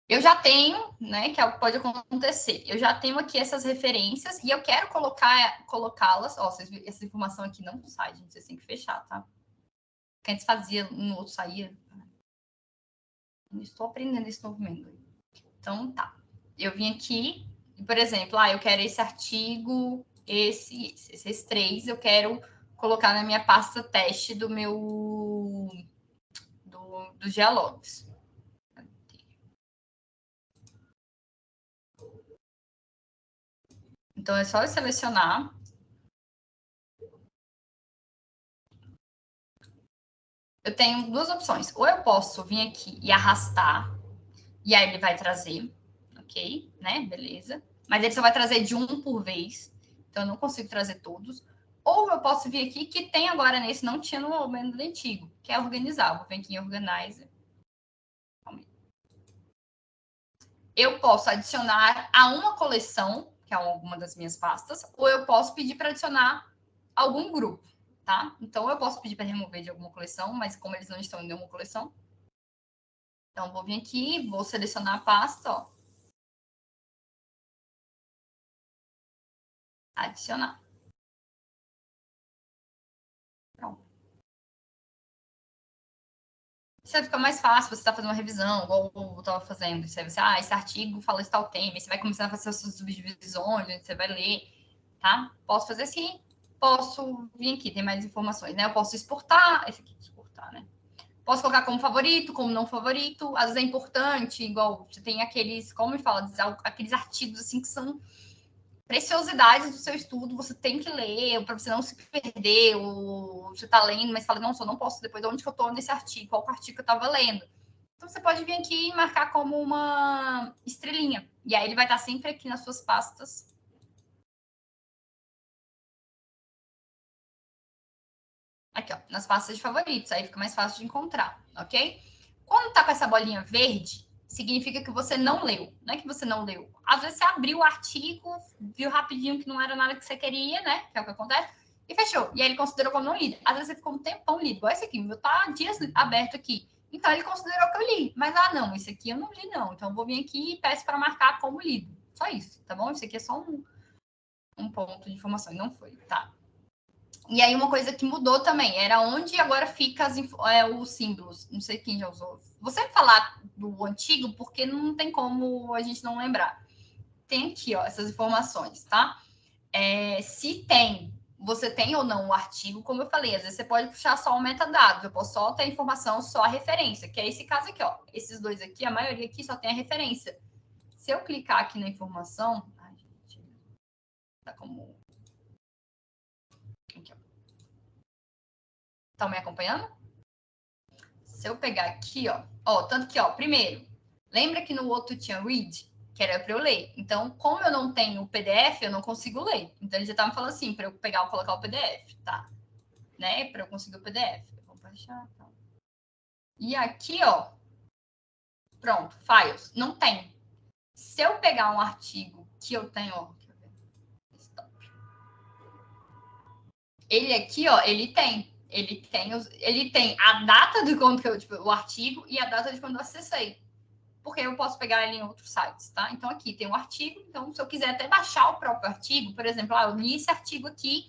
Eu já tenho, né, que é o que pode acontecer. Eu já tenho aqui essas referências e eu quero colocá-las. Ó, essa informação aqui não sai, gente. Vocês têm que fechar, tá? Porque antes fazia, no outro saía. Eu estou aprendendo esse novo método. Então, tá. Eu vim aqui, e, por exemplo, eu quero esse artigo, esses 3, eu quero colocar na minha pasta teste do meu dos Geologs. Então, é só eu selecionar. Eu tenho 2 opções. Ou eu posso vir aqui e arrastar, e aí ele vai trazer, ok? Né? Beleza. Mas ele só vai trazer de um por vez, então eu não consigo trazer todos. Ou eu posso vir aqui, que tem agora nesse, não tinha no método antigo, que é organizar. Eu vou vir aqui em Organizer. Eu posso adicionar a uma coleção, que é alguma das minhas pastas, ou eu posso pedir para adicionar algum grupo, tá? Então, eu posso pedir para remover de alguma coleção, mas como eles não estão em nenhuma coleção, então vou vir aqui, vou selecionar a pasta, ó. Adicionar. Pronto. Isso vai ficar mais fácil, você está fazendo uma revisão, igual eu estava fazendo. Você vai, esse artigo fala esse tal tema, você vai começar a fazer as suas subdivisões, você vai ler, tá? Posso fazer assim, posso vir aqui, tem mais informações, né? Eu posso exportar, esse aqui, exportar, né? Posso colocar como favorito, como não favorito. Às vezes é importante, igual você tem aqueles, como me fala, aqueles artigos assim que são preciosidades do seu estudo, você tem que ler para você não se perder, ou você está lendo, mas fala, não, só não posso depois de onde que eu estou nesse artigo, qual artigo que eu estava lendo. Então, você pode vir aqui e marcar como uma estrelinha. E aí, ele vai estar sempre aqui nas suas pastas. Aqui, ó, nas pastas de favoritos. Aí fica mais fácil de encontrar, ok? Quando tá com essa bolinha verde, significa que você não leu. Não é que você não leu. Às vezes você abriu o artigo, viu rapidinho que não era nada que você queria, né? Que é o que acontece, e fechou. E aí ele considerou como não lido. Às vezes você ficou um tempão lido. Igual esse aqui, meu tá dias aberto aqui. Então ele considerou que eu li. Mas, não, esse aqui eu não li, não. Então eu vou vir aqui e peço para marcar como lido. Só isso, tá bom? Esse aqui é só um ponto de informação. E não foi, tá? E aí, uma coisa que mudou também era onde agora fica os símbolos. Não sei quem já usou. Vou sempre falar do antigo, porque não tem como a gente não lembrar. Tem aqui, ó, essas informações, tá? Se você tem ou não o artigo, como eu falei, às vezes você pode puxar só o metadados. Eu posso só ter a informação, só a referência, que é esse caso aqui, ó. Esses dois aqui, a maioria aqui só tem a referência. Se eu clicar aqui na informação... Ai, gente, tá como... Aqui, ó. Estão me acompanhando? Se eu pegar aqui, ó, tanto que, ó, primeiro, lembra que no outro tinha read, que era para eu ler. Então, como eu não tenho o PDF, eu não consigo ler. Então, ele já estava falando assim, para eu pegar e colocar o PDF, tá? Né? Para eu conseguir o PDF. Vou baixar, tá? E aqui, ó, pronto, files, não tem. Se eu pegar um artigo que eu tenho, ó, ele aqui, ó, ele tem a data de quando que eu, tipo, o artigo e a data de quando eu acessei. Porque eu posso pegar ele em outros sites, tá? Então, aqui tem um artigo. Então, se eu quiser até baixar o próprio artigo, por exemplo, eu li esse artigo aqui.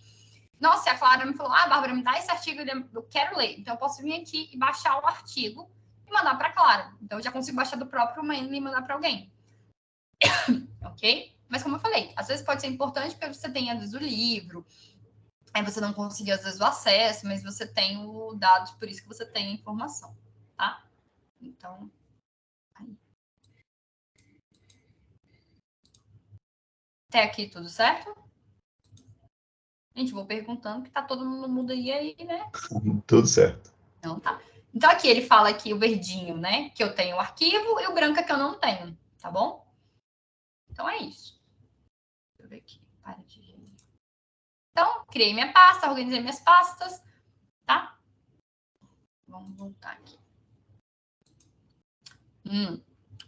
Nossa, a Clara me falou, Bárbara, me dá esse artigo, eu quero ler. Então, eu posso vir aqui e baixar o artigo e mandar para a Clara. Então, eu já consigo baixar do próprio mail e mandar para alguém. Ok? Mas, como eu falei, às vezes pode ser importante porque você tem, às vezes, o livro. Aí você não conseguiu, às vezes, o acesso, mas você tem o dados, por isso que você tem a informação, tá? Então, aí. Até aqui tudo certo? Gente, vou perguntando que tá todo mundo aí, né? Tudo certo. Então, tá. Então, aqui ele fala aqui o verdinho, né? Que eu tenho o arquivo e o branco é que eu não tenho, tá bom? Então, é isso. ver aqui. Para de... Então, criei minha pasta, organizei minhas pastas, tá? Vamos voltar aqui.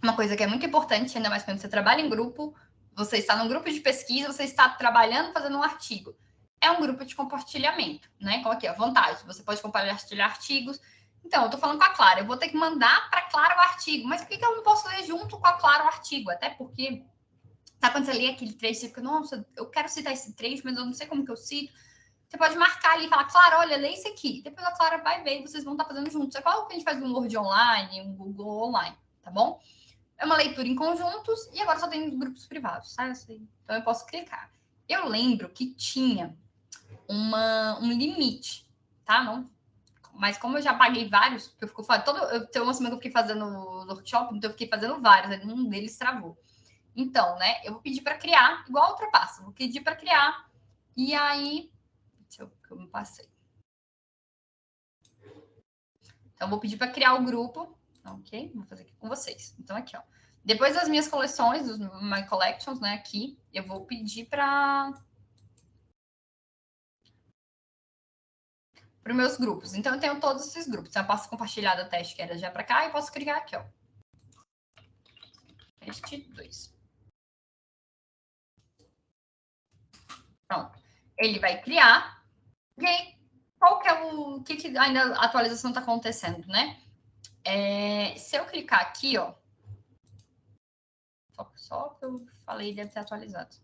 Uma coisa que é muito importante, ainda mais quando você trabalha em grupo, você está num grupo de pesquisa, você está trabalhando, fazendo um artigo. É um grupo de compartilhamento, né? Qual aqui é a vantagem? Você pode compartilhar artigos. Então, eu estou falando com a Clara, eu vou ter que mandar para a Clara o artigo, mas por que eu não posso ler junto com a Clara o artigo? Até porque, sabe quando você lê aquele trecho, você fica, nossa, eu quero citar esse trecho, mas eu não sei como que eu cito. Você pode marcar ali e falar, Clara, olha, lê isso aqui. Depois a Clara vai ver e vocês vão estar fazendo juntos. É qual que a gente faz um Word online, um Google online, tá bom? É uma leitura em conjuntos e agora só tem grupos privados, tá? Então eu posso clicar. Eu lembro que tinha um limite, tá? Não, mas como eu já paguei vários, eu fico tem uma semana que eu fiquei fazendo workshop, então eu fiquei fazendo vários, um deles travou. Então, né, eu vou pedir para criar, igual a outra pasta, vou pedir para criar, e aí, deixa eu me passei. Então, vou pedir para criar o grupo, ok? Vou fazer aqui com vocês. Então, aqui, ó. Depois das minhas coleções, dos My Collections, né, aqui, eu vou pedir para os meus grupos. Então, eu tenho todos esses grupos. Então, eu posso compartilhar da teste que era já para cá e posso criar aqui, ó. Teste 2. Pronto. Ele vai criar. E aí, qual que é o que ainda a atualização está acontecendo, né? Se eu clicar aqui, ó. Só que eu falei deve ter atualizado.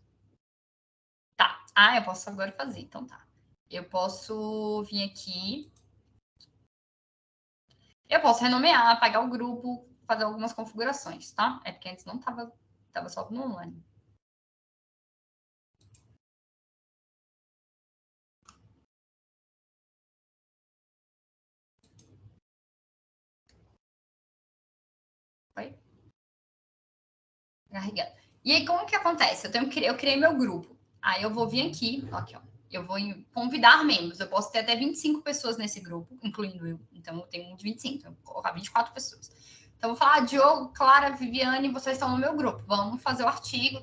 Tá. Eu posso agora fazer. Então, tá. Eu posso vir aqui. Eu posso renomear, apagar o grupo, fazer algumas configurações, tá? É porque antes não tava só no online. Foi? Carregando. E aí, como que acontece? Eu criei meu grupo. Aí eu vou vir aqui, ó. Eu vou convidar membros. Eu posso ter até 25 pessoas nesse grupo, incluindo eu. Então, eu tenho um de 25, então eu vou colocar 24 pessoas. Então, eu vou falar, Diogo, Clara, Viviane, vocês estão no meu grupo. Vamos fazer o artigo.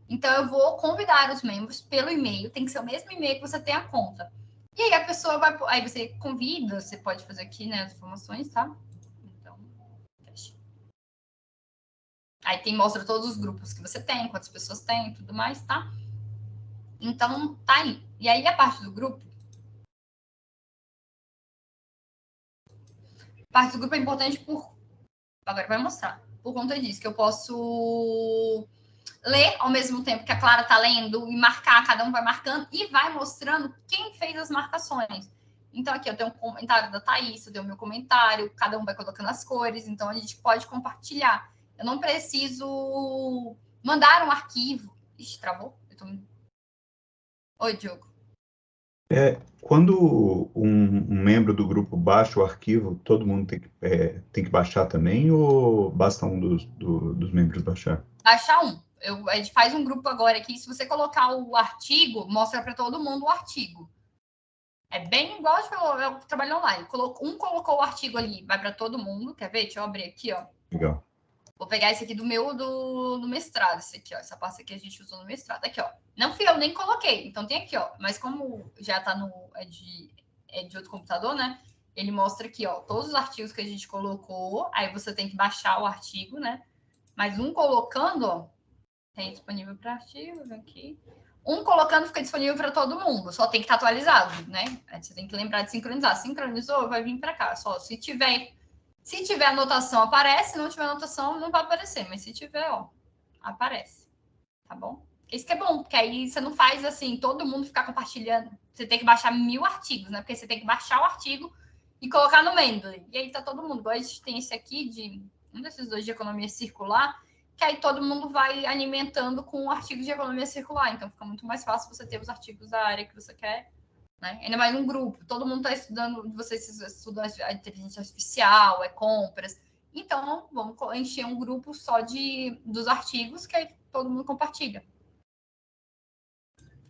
Então, eu vou convidar os membros pelo e-mail. Tem que ser o mesmo e-mail que você tem a conta. E aí, a pessoa vai... Aí, você convida, você pode fazer aqui, né, as informações, tá? Então, deixa. Aí mostra todos os grupos que você tem, quantas pessoas tem e tudo mais, tá? Então, tá aí. E aí, a parte do grupo... A parte do grupo é importante por... Agora vai mostrar. Por conta disso, que eu posso ler ao mesmo tempo que a Clara tá lendo e marcar, cada um vai marcando e vai mostrando quem fez as marcações. Então, aqui eu tenho um comentário da Thaís, eu tenho o meu comentário, cada um vai colocando as cores, então a gente pode compartilhar. Eu não preciso mandar um arquivo. Ixi, travou? Oi, Diogo. Quando um membro do grupo baixa o arquivo, todo mundo tem que baixar também, ou basta um dos membros baixar? Baixar um. A gente faz um grupo agora aqui. Se você colocar o artigo, mostra para todo mundo o artigo. É bem igual eu trabalho online. Um colocou o artigo ali, vai para todo mundo. Quer ver? Deixa eu abrir aqui, ó. Legal. Vou pegar esse aqui do mestrado. Esse aqui, ó. Essa pasta que a gente usou no mestrado. Aqui, ó. Não fui eu, nem coloquei. Então tem aqui, ó. Mas como já tá é de outro computador, né? Ele mostra aqui, ó, todos os artigos que a gente colocou. Aí você tem que baixar o artigo, né? Mas um colocando, ó, tem disponível para artigos aqui. Um colocando fica disponível para todo mundo, só tem que estar atualizado, né? Aí você tem que lembrar de sincronizar. Sincronizou, vai vir para cá. Só se tiver anotação, aparece. Se não tiver anotação, não vai aparecer. Mas se tiver, ó, aparece. Tá bom? Isso que é bom, porque aí você não faz assim, todo mundo ficar compartilhando. Você tem que baixar 1000 artigos, né? Porque você tem que baixar o artigo e colocar no Mendeley. E aí tá todo mundo. Igual a gente tem esse aqui de um desses dois de economia circular, que aí todo mundo vai alimentando com artigos de economia circular. Então, fica muito mais fácil você ter os artigos da área que você quer, né? Ainda mais um grupo. Todo mundo está estudando, vocês estudam a inteligência artificial, compras. Então, vamos encher um grupo só dos artigos que aí todo mundo compartilha.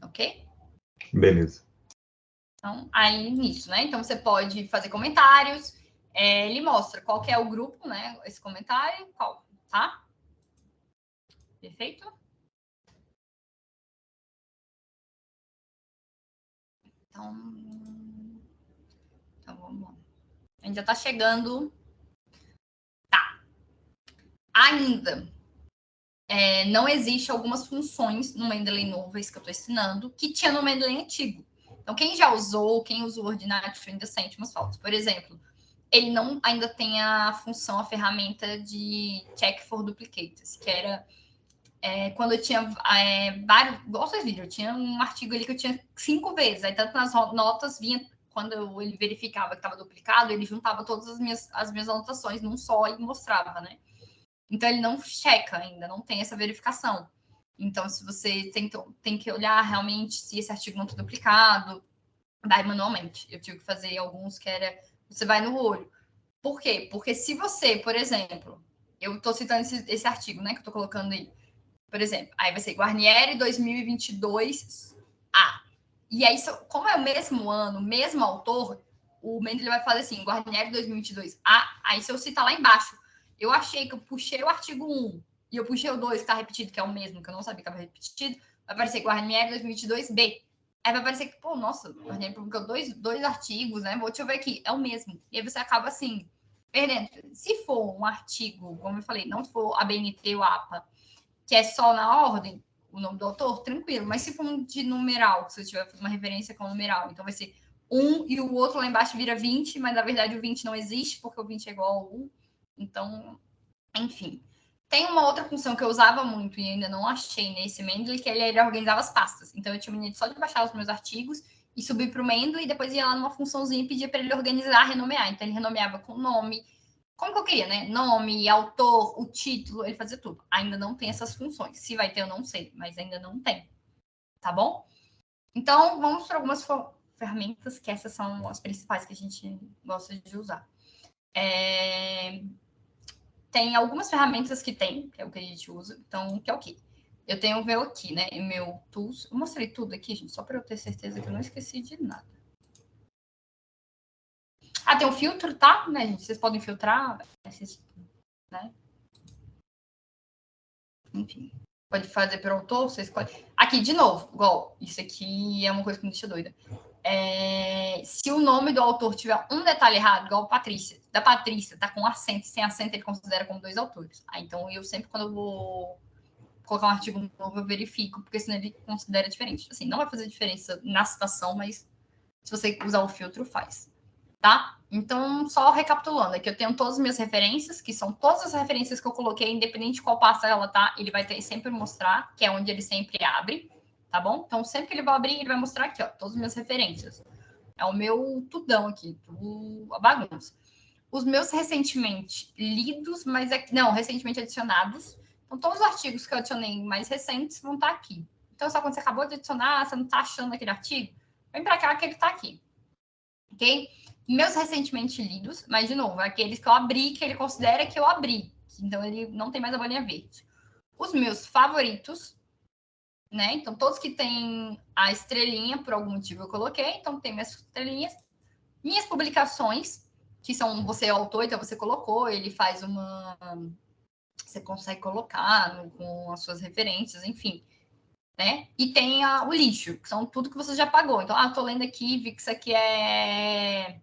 Ok? Beleza. Então, aí nisso, né? Então, você pode fazer comentários. Ele mostra qual que é o grupo, né? Esse comentário, qual, tá? Perfeito? Então vamos lá. A gente já está chegando. Tá. Ainda não existe algumas funções no Mendeley novo, isso que eu estou ensinando, que tinha no Mendeley antigo. Então, quem já usou, quem usou o Ordinate ainda sente umas faltas. Por exemplo, ele não ainda tem a função, a ferramenta de check for duplicates, que era quando eu tinha vários, igual vocês viram, eu tinha um artigo ali que eu tinha 5 vezes, aí tanto nas notas vinha, quando ele verificava que estava duplicado, ele juntava todas as minhas anotações num só e mostrava, né? Então, ele não checa ainda, não tem essa verificação. Então, se você tem que olhar realmente se esse artigo não está duplicado, vai manualmente. Eu tive que fazer alguns que era, você vai no olho. Por quê? Porque se você, por exemplo, eu estou citando esse artigo, né, que eu estou colocando aí, por exemplo, aí vai ser Guarnieri 2022A. E aí, como é o mesmo ano, mesmo autor, o Mendeley vai fazer assim, Guarnieri 2022A, aí se eu citar lá embaixo, eu achei que eu puxei o artigo 1 e eu puxei o 2, que está repetido, que é o mesmo, que eu não sabia que estava repetido, vai aparecer Guarnieri 2022B. Aí vai aparecer que, pô, nossa, Guarnieri publicou dois artigos, né? Deixa eu ver aqui, é o mesmo. E aí você acaba assim, perdendo. Se for um artigo, como eu falei, não for a BNT ou a APA, que é só na ordem, o nome do autor, tranquilo. Mas se for um de numeral, se eu tiver uma referência com numeral, então vai ser 1 e o outro lá embaixo vira 20, mas na verdade o 20 não existe, porque o 20 é igual ao 1. Então, enfim. Tem uma outra função que eu usava muito e ainda não achei nesse Mendeley, que ele organizava as pastas. Então, eu tinha mania só de baixar os meus artigos e subir para o Mendeley e depois ia lá numa funçãozinha e pedia para ele organizar, renomear. Então, ele renomeava com nome, como que eu queria, né? Nome, autor, o título, ele fazia tudo. Ainda não tem essas funções. Se vai ter, eu não sei, mas ainda não tem. Tá bom? Então, vamos para algumas ferramentas, que essas são as principais que a gente gosta de usar. Tem algumas ferramentas que tem, que é o que a gente usa. Então, que é o quê? Eu tenho o meu aqui, né? O meu tools. Eu mostrei tudo aqui, gente, só para eu ter certeza que eu não esqueci de nada. Ah, tem um filtro, tá? Né, gente? Vocês podem filtrar, né? Enfim. Pode fazer pelo autor, você escolhe. Aqui, de novo, igual, isso aqui é uma coisa que me deixa doida. Se o nome do autor tiver um detalhe errado, igual Patrícia, da Patrícia, tá com acento, sem acento, ele considera como 2 autores. Então, eu sempre, quando eu vou colocar um artigo novo, eu verifico, porque senão ele considera diferente. Assim, não vai fazer diferença na citação, mas se você usar o filtro, faz. Tá? Então, só recapitulando, aqui eu tenho todas as minhas referências, que são todas as referências que eu coloquei, independente de qual pasta ela tá, ele vai ter sempre mostrar, que é onde ele sempre abre, tá bom? Então, sempre que ele vai abrir, ele vai mostrar aqui, ó, todas as minhas referências. É o meu tudão aqui, a bagunça. Os meus recentemente lidos, mas não, recentemente adicionados. Então, todos os artigos que eu adicionei mais recentes vão estar aqui. Então, só quando você acabou de adicionar, você não está achando aquele artigo, vem para cá que ele está aqui. Ok? Meus recentemente lidos, mas, de novo, aqueles que eu abri, que ele considera que eu abri. Então, ele não tem mais a bolinha verde. Os meus favoritos, né? Então, todos que têm a estrelinha, por algum motivo eu coloquei. Então, tem minhas estrelinhas. Minhas publicações, que são você é o autor, então você colocou, ele faz uma... Você consegue colocar com as suas referências, enfim. Né? E tem o lixo, que são tudo que você já pagou. Então, tô lendo aqui, vi que isso aqui é...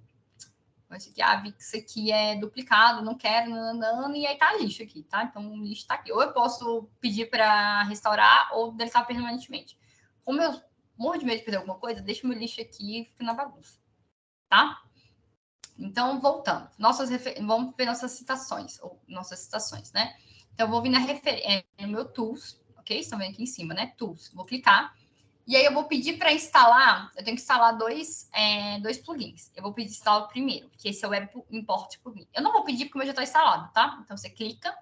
vi que isso aqui é duplicado, não quero, nananana, e aí tá lixo aqui, tá? Então, o lixo tá aqui. Ou eu posso pedir para restaurar, ou deletar permanentemente. Como eu morro de medo de perder alguma coisa, deixa o meu lixo aqui e fica na bagunça, tá? Então, voltando. Vamos ver nossas citações, ou nossas citações, né? Então, eu vou vir no meu Tools, ok? Estão vendo aqui em cima, né? Tools. Vou clicar. E aí, eu vou pedir para instalar. Eu tenho que instalar dois plugins. Eu vou pedir instalar o primeiro, que esse é o Web Import Plugin. Eu não vou pedir porque o meu já está instalado, tá? Então, você clica.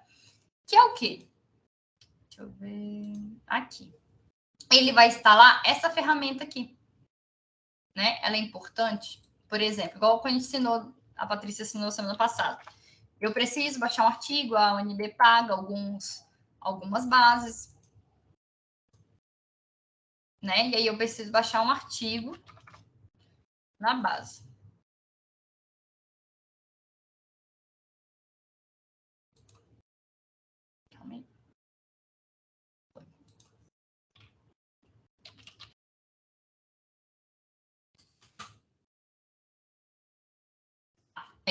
Que é o quê? Deixa eu ver. Aqui. Ele vai instalar essa ferramenta aqui. Né? Ela é importante. Por exemplo, igual quando a gente ensinou, a Patrícia ensinou semana passada. Eu preciso baixar um artigo, a UNB paga algumas bases. Né? E aí eu preciso baixar um artigo na base. Calma aí.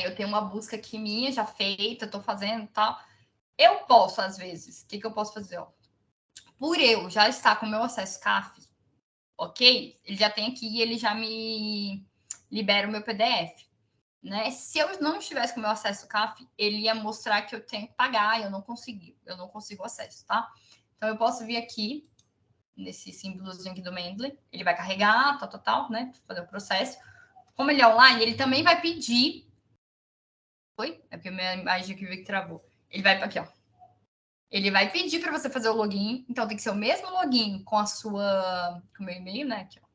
Eu tenho uma busca aqui minha já feita, estou fazendo e tal. Eu posso, às vezes, o que eu posso fazer? Ó? Por eu já estar com o meu acesso CAF, ok? Ele já tem aqui e ele já me libera o meu PDF. Né? Se eu não estivesse com o meu acesso CAF, ele ia mostrar que eu tenho que pagar e eu não consigo acesso, tá? Então, eu posso vir aqui, nesse símbolozinho aqui do Mendeley, ele vai carregar, tal, né? Fazer o processo. Como ele é online, ele também vai pedir... Oi? É porque a minha imagem aqui veio que travou. Ele vai aqui, ó. Ele vai pedir para você fazer o login, então tem que ser o mesmo login com o meu e-mail, né? Aqui, ó.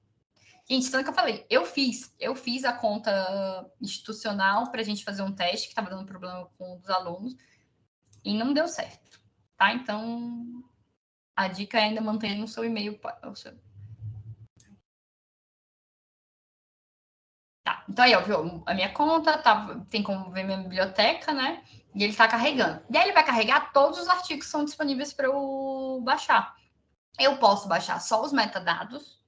Gente, tanto que eu falei, eu fiz a conta institucional para a gente fazer um teste que estava dando problema com os alunos e não deu certo, tá? Então, a dica é ainda manter no seu e-mail. Tá, então aí, ó, viu? A minha conta, tem como ver minha biblioteca, né? E ele está carregando. E aí ele vai carregar todos os artigos que são disponíveis para eu baixar. Eu posso baixar só os metadados,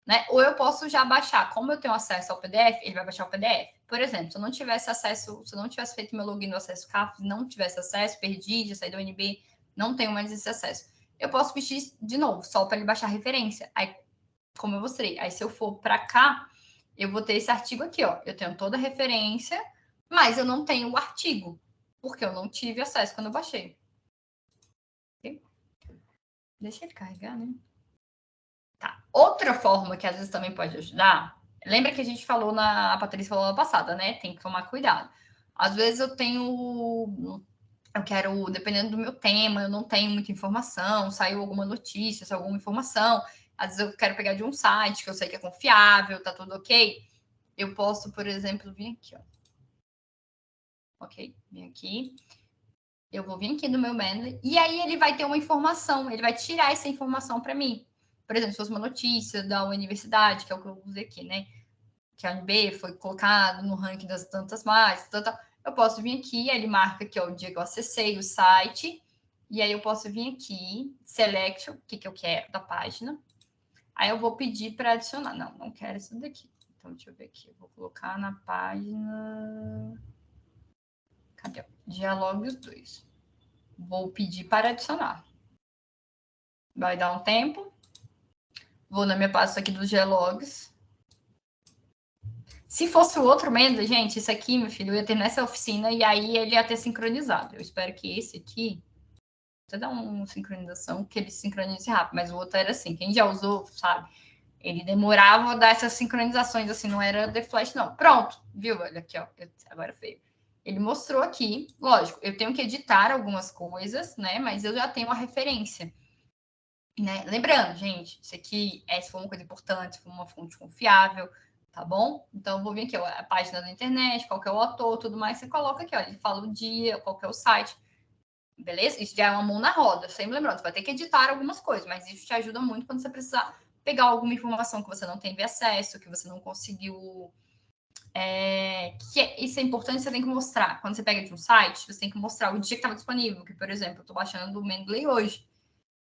né? Ou eu posso já baixar. Como eu tenho acesso ao PDF, ele vai baixar o PDF. Por exemplo, se eu não tivesse acesso, se eu não tivesse feito meu login no acesso CAF, não tivesse acesso, perdi, já saí do UNB, não tenho mais esse acesso. Eu posso pedir de novo, só para ele baixar a referência. Aí, como eu mostrei, aí se eu for para cá, eu vou ter esse artigo aqui, ó. Eu tenho toda a referência, mas eu não tenho o artigo, porque eu não tive acesso quando eu baixei. Okay? Deixa ele carregar, né? Tá. Outra forma que às vezes também pode ajudar, lembra que a gente falou a Patrícia falou na passada, né? Tem que tomar cuidado. Às vezes eu quero, dependendo do meu tema, eu não tenho muita informação, saiu alguma notícia, saiu alguma informação, às vezes eu quero pegar de um site que eu sei que é confiável, tá tudo ok. Eu posso, por exemplo, vir aqui, ó. Ok, vim aqui. Eu vou vir aqui no meu Mendeley, e aí ele vai ter uma informação, ele vai tirar essa informação para mim. Por exemplo, se fosse uma notícia da universidade, que é o que eu usei aqui, né? Que a UNB foi colocado no ranking das tantas mais, eu posso vir aqui, ele marca que é o dia que eu acessei o site, e aí eu posso vir aqui, select o que eu quero da página. Aí eu vou pedir para adicionar. Não quero isso daqui. Então, deixa eu ver aqui. Eu vou colocar na página... Cadê? Diálogos 2. Vou pedir para adicionar. Vai dar um tempo. Vou na minha pasta aqui dos diálogos. Se fosse o outro Mendeley, gente, isso aqui, meu filho, eu ia ter nessa oficina e aí ele ia ter sincronizado. Eu espero que esse aqui... Você dá uma sincronização que ele sincronize rápido, mas o outro era assim. Quem já usou, sabe? Ele demorava a dar essas sincronizações, assim, não era The Flash, não. Pronto, viu? Olha aqui, ó. Agora feio. Ele mostrou aqui, lógico, eu tenho que editar algumas coisas, né? Mas eu já tenho uma referência. Né? Lembrando, gente, isso aqui se for uma coisa importante, se for uma fonte confiável, tá bom? Então, eu vou vir aqui, ó, a página da internet, qual que é o autor, tudo mais, você coloca aqui, ó, ele fala o dia, qual que é o site, beleza? Isso já é uma mão na roda, sempre lembrando, você vai ter que editar algumas coisas, mas isso te ajuda muito quando você precisar pegar alguma informação que você não teve acesso, que você não conseguiu... Isso é importante, você tem que mostrar. Quando você pega de um site, você tem que mostrar o dia que estava disponível, que, por exemplo, eu estou baixando o Mendeley hoje.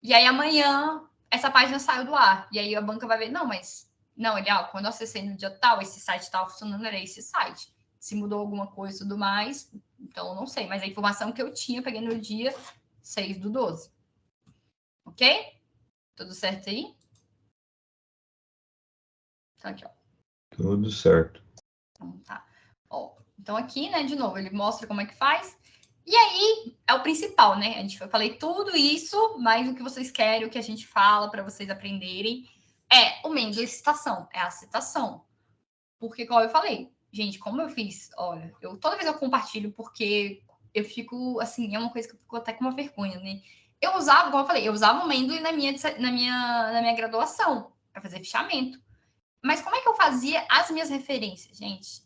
E aí, amanhã, essa página saiu do ar. E aí, a banca vai ver, não, quando eu acessei no dia tal, esse site estava funcionando, era esse site. Se mudou alguma coisa e tudo mais, então eu não sei. Mas a informação que eu tinha, eu peguei no dia 6/12. Ok? Tudo certo aí? Então, aqui, ó. Tudo certo. Então, tá. Ó, então, aqui, né, de novo, ele mostra como é que faz. E aí, é o principal, né? Eu falei tudo isso, mas o que vocês querem, o que a gente fala para vocês aprenderem é o Mendeley citação, é a citação. Porque, como eu falei, gente, como eu fiz, olha, toda vez eu compartilho porque eu fico, assim, é uma coisa que eu fico até com uma vergonha, né? Eu usava, como eu falei, eu usava o Mendeley na minha graduação, para fazer fichamento. Mas como é que eu fazia as minhas referências, gente?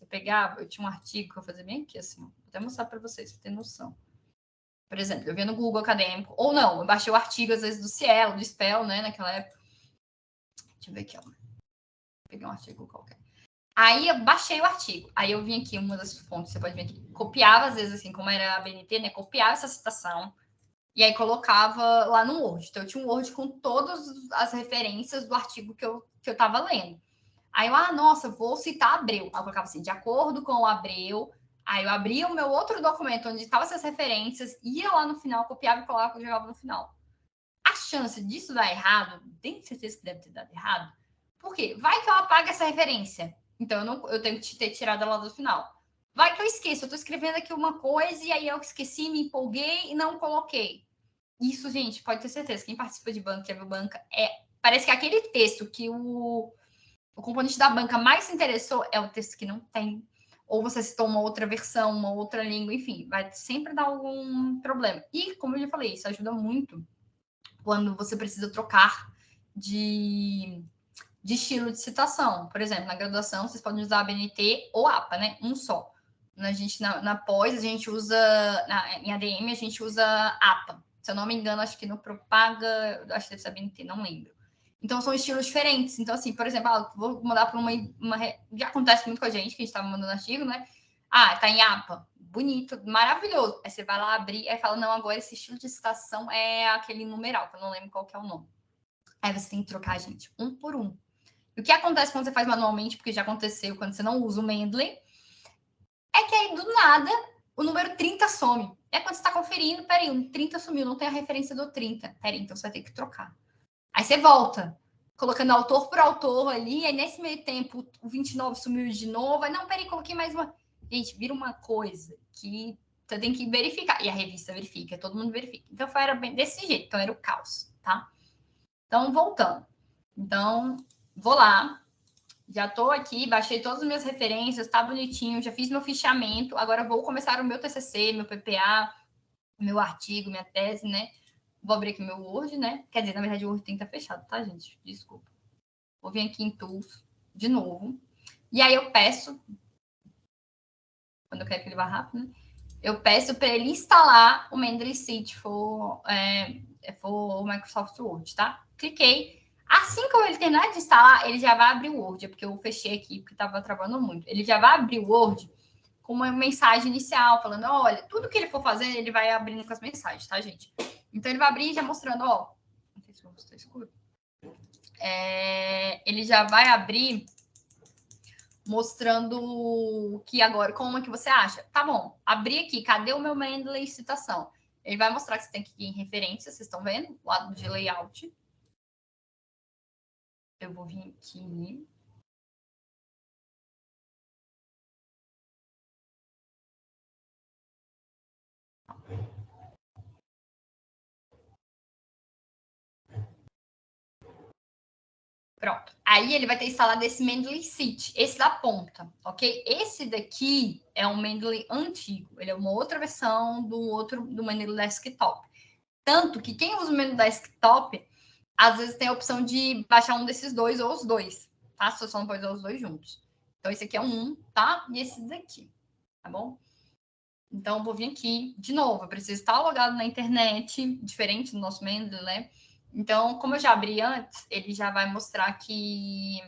Eu tinha um artigo que eu fazia bem aqui, assim, vou até mostrar para vocês, para ter noção. Por exemplo, eu via no Google Acadêmico, ou não, eu baixei o artigo, às vezes, do Cielo, do Spell, né, naquela época. Deixa eu ver aqui, ó. Peguei um artigo qualquer. Aí eu baixei o artigo. Aí eu vim aqui, uma das fontes, você pode ver aqui. Copiava, às vezes, assim, como era a BNT, né? Copiava essa citação. E aí colocava lá no Word. Então, eu tinha um Word com todas as referências do artigo que eu estava lendo. Aí eu, nossa, vou citar Abreu. Aí eu colocava assim, de acordo com o Abreu, Aí eu abria o meu outro documento onde estavam essas referências, ia lá no final, copiava e colava e jogava no final. A chance disso dar errado, tenho certeza que deve ter dado errado. Por quê? Vai que eu apago essa referência. Então eu tenho que ter tirado ela do final. Vai que eu esqueço, eu estou escrevendo aqui uma coisa e aí eu esqueci, me empolguei e não coloquei. Isso, gente, pode ter certeza. Quem participa de banca, já viu banca, parece que aquele texto que o componente da banca mais se interessou é o texto que não tem. Ou você citou uma outra versão, uma outra língua, enfim, vai sempre dar algum problema. E, como eu já falei, isso ajuda muito quando você precisa trocar de estilo de citação. Por exemplo, na graduação, vocês podem usar a BNT ou APA, né? Um só. Na pós, a gente usa, em ADM, a gente usa APA. Se eu não me engano, acho que no Propaga, acho que deve ser a BNT, não lembro. Então, são estilos diferentes. Então, assim, por exemplo, vou mandar para uma... Já acontece muito com a gente, que a gente estava mandando artigo, né? Tá em APA. Bonito, maravilhoso. Aí você vai lá abrir, aí fala, não, agora esse estilo de citação é aquele numeral, que eu não lembro qual que é o nome. Aí você tem que trocar, gente, um por um. E o que acontece quando você faz manualmente, porque já aconteceu quando você não usa o Mendeley, é que aí, do nada, o número 30 some. É quando você está conferindo, peraí, o 30 sumiu, não tem a referência do 30. Peraí, então você vai ter que trocar. Aí você volta, colocando autor por autor ali, aí nesse meio tempo o 29 sumiu de novo. Aí, não, peraí, coloquei mais uma. Gente, vira uma coisa que você tem que verificar. E a revista verifica, todo mundo verifica. Então, era bem desse jeito, então era o caos, tá? Então, voltando. Então, vou lá, já estou aqui, baixei todas as minhas referências, tá bonitinho, já fiz meu fichamento, agora vou começar o meu TCC, meu PPA, meu artigo, minha tese, né? Vou abrir aqui meu Word, né? Quer dizer, na verdade o Word tem que estar fechado, tá, gente? Desculpa. Vou vir aqui em Tools de novo. E aí eu peço, quando eu quero que ele vá rápido, né? Eu peço para ele instalar o Mendeley Sheet for Microsoft Word, tá? Cliquei. Assim que ele terminar de instalar, ele já vai abrir o Word, porque eu fechei aqui, porque estava travando muito. Ele já vai abrir o Word com uma mensagem inicial, falando, olha, tudo que ele for fazer, ele vai abrindo com as mensagens, tá, gente? Então, ele vai abrir já mostrando, ó, não sei se o rosto está escuro. Ele já vai abrir mostrando que agora, como é que você acha? Tá bom, abri aqui, cadê o meu Mendeley citação? Ele vai mostrar que você tem que ir em referência, vocês estão vendo? Lado de layout. Eu vou vir aqui. Pronto. Aí ele vai ter instalado esse Mendeley Sheet, esse da ponta, ok? Esse daqui é um Mendeley antigo, ele é uma outra versão do Mendeley Desktop. Tanto que quem usa o Mendeley Desktop, às vezes tem a opção de baixar um desses dois ou os dois, tá? Você só não pode usar os dois juntos. Então, esse aqui é um, tá? E esse daqui, tá bom? Então, eu vou vir aqui, de novo, eu preciso estar logado na internet, diferente do nosso Mendeley, né? Então, como eu já abri antes, ele já vai mostrar que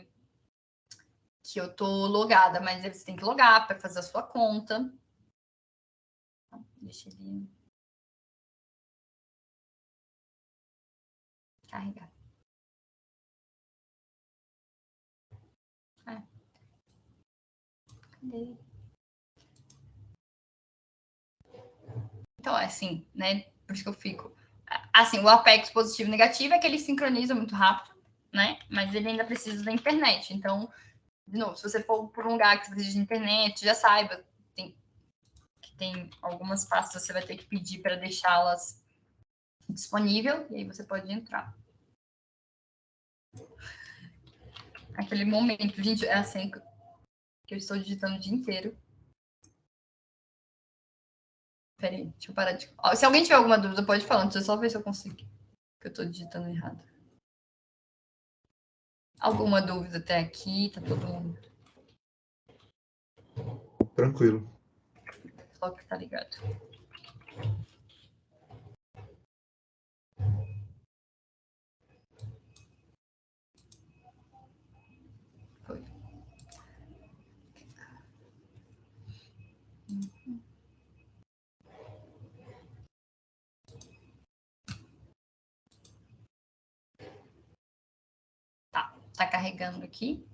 eu tô logada, mas você tem que logar para fazer a sua conta. Deixa ele carregar. Cadê? Então, é assim, né? Por isso que eu fico. Assim, o Apex positivo e negativo é que ele sincroniza muito rápido, né? Mas ele ainda precisa da internet. Então, de novo, se você for por um lugar que você precisa de internet, já saiba que tem algumas pastas que você vai ter que pedir para deixá-las disponível e aí você pode entrar. Aquele momento, gente, é assim que eu estou digitando o dia inteiro. Peraí, deixa eu parar de... Se alguém tiver alguma dúvida, pode falar. Deixa eu só ver se eu consigo. Que eu estou digitando errado. Alguma dúvida até aqui? Tá todo mundo... Tranquilo. Só que tá ligado. Foi. Tá carregando aqui.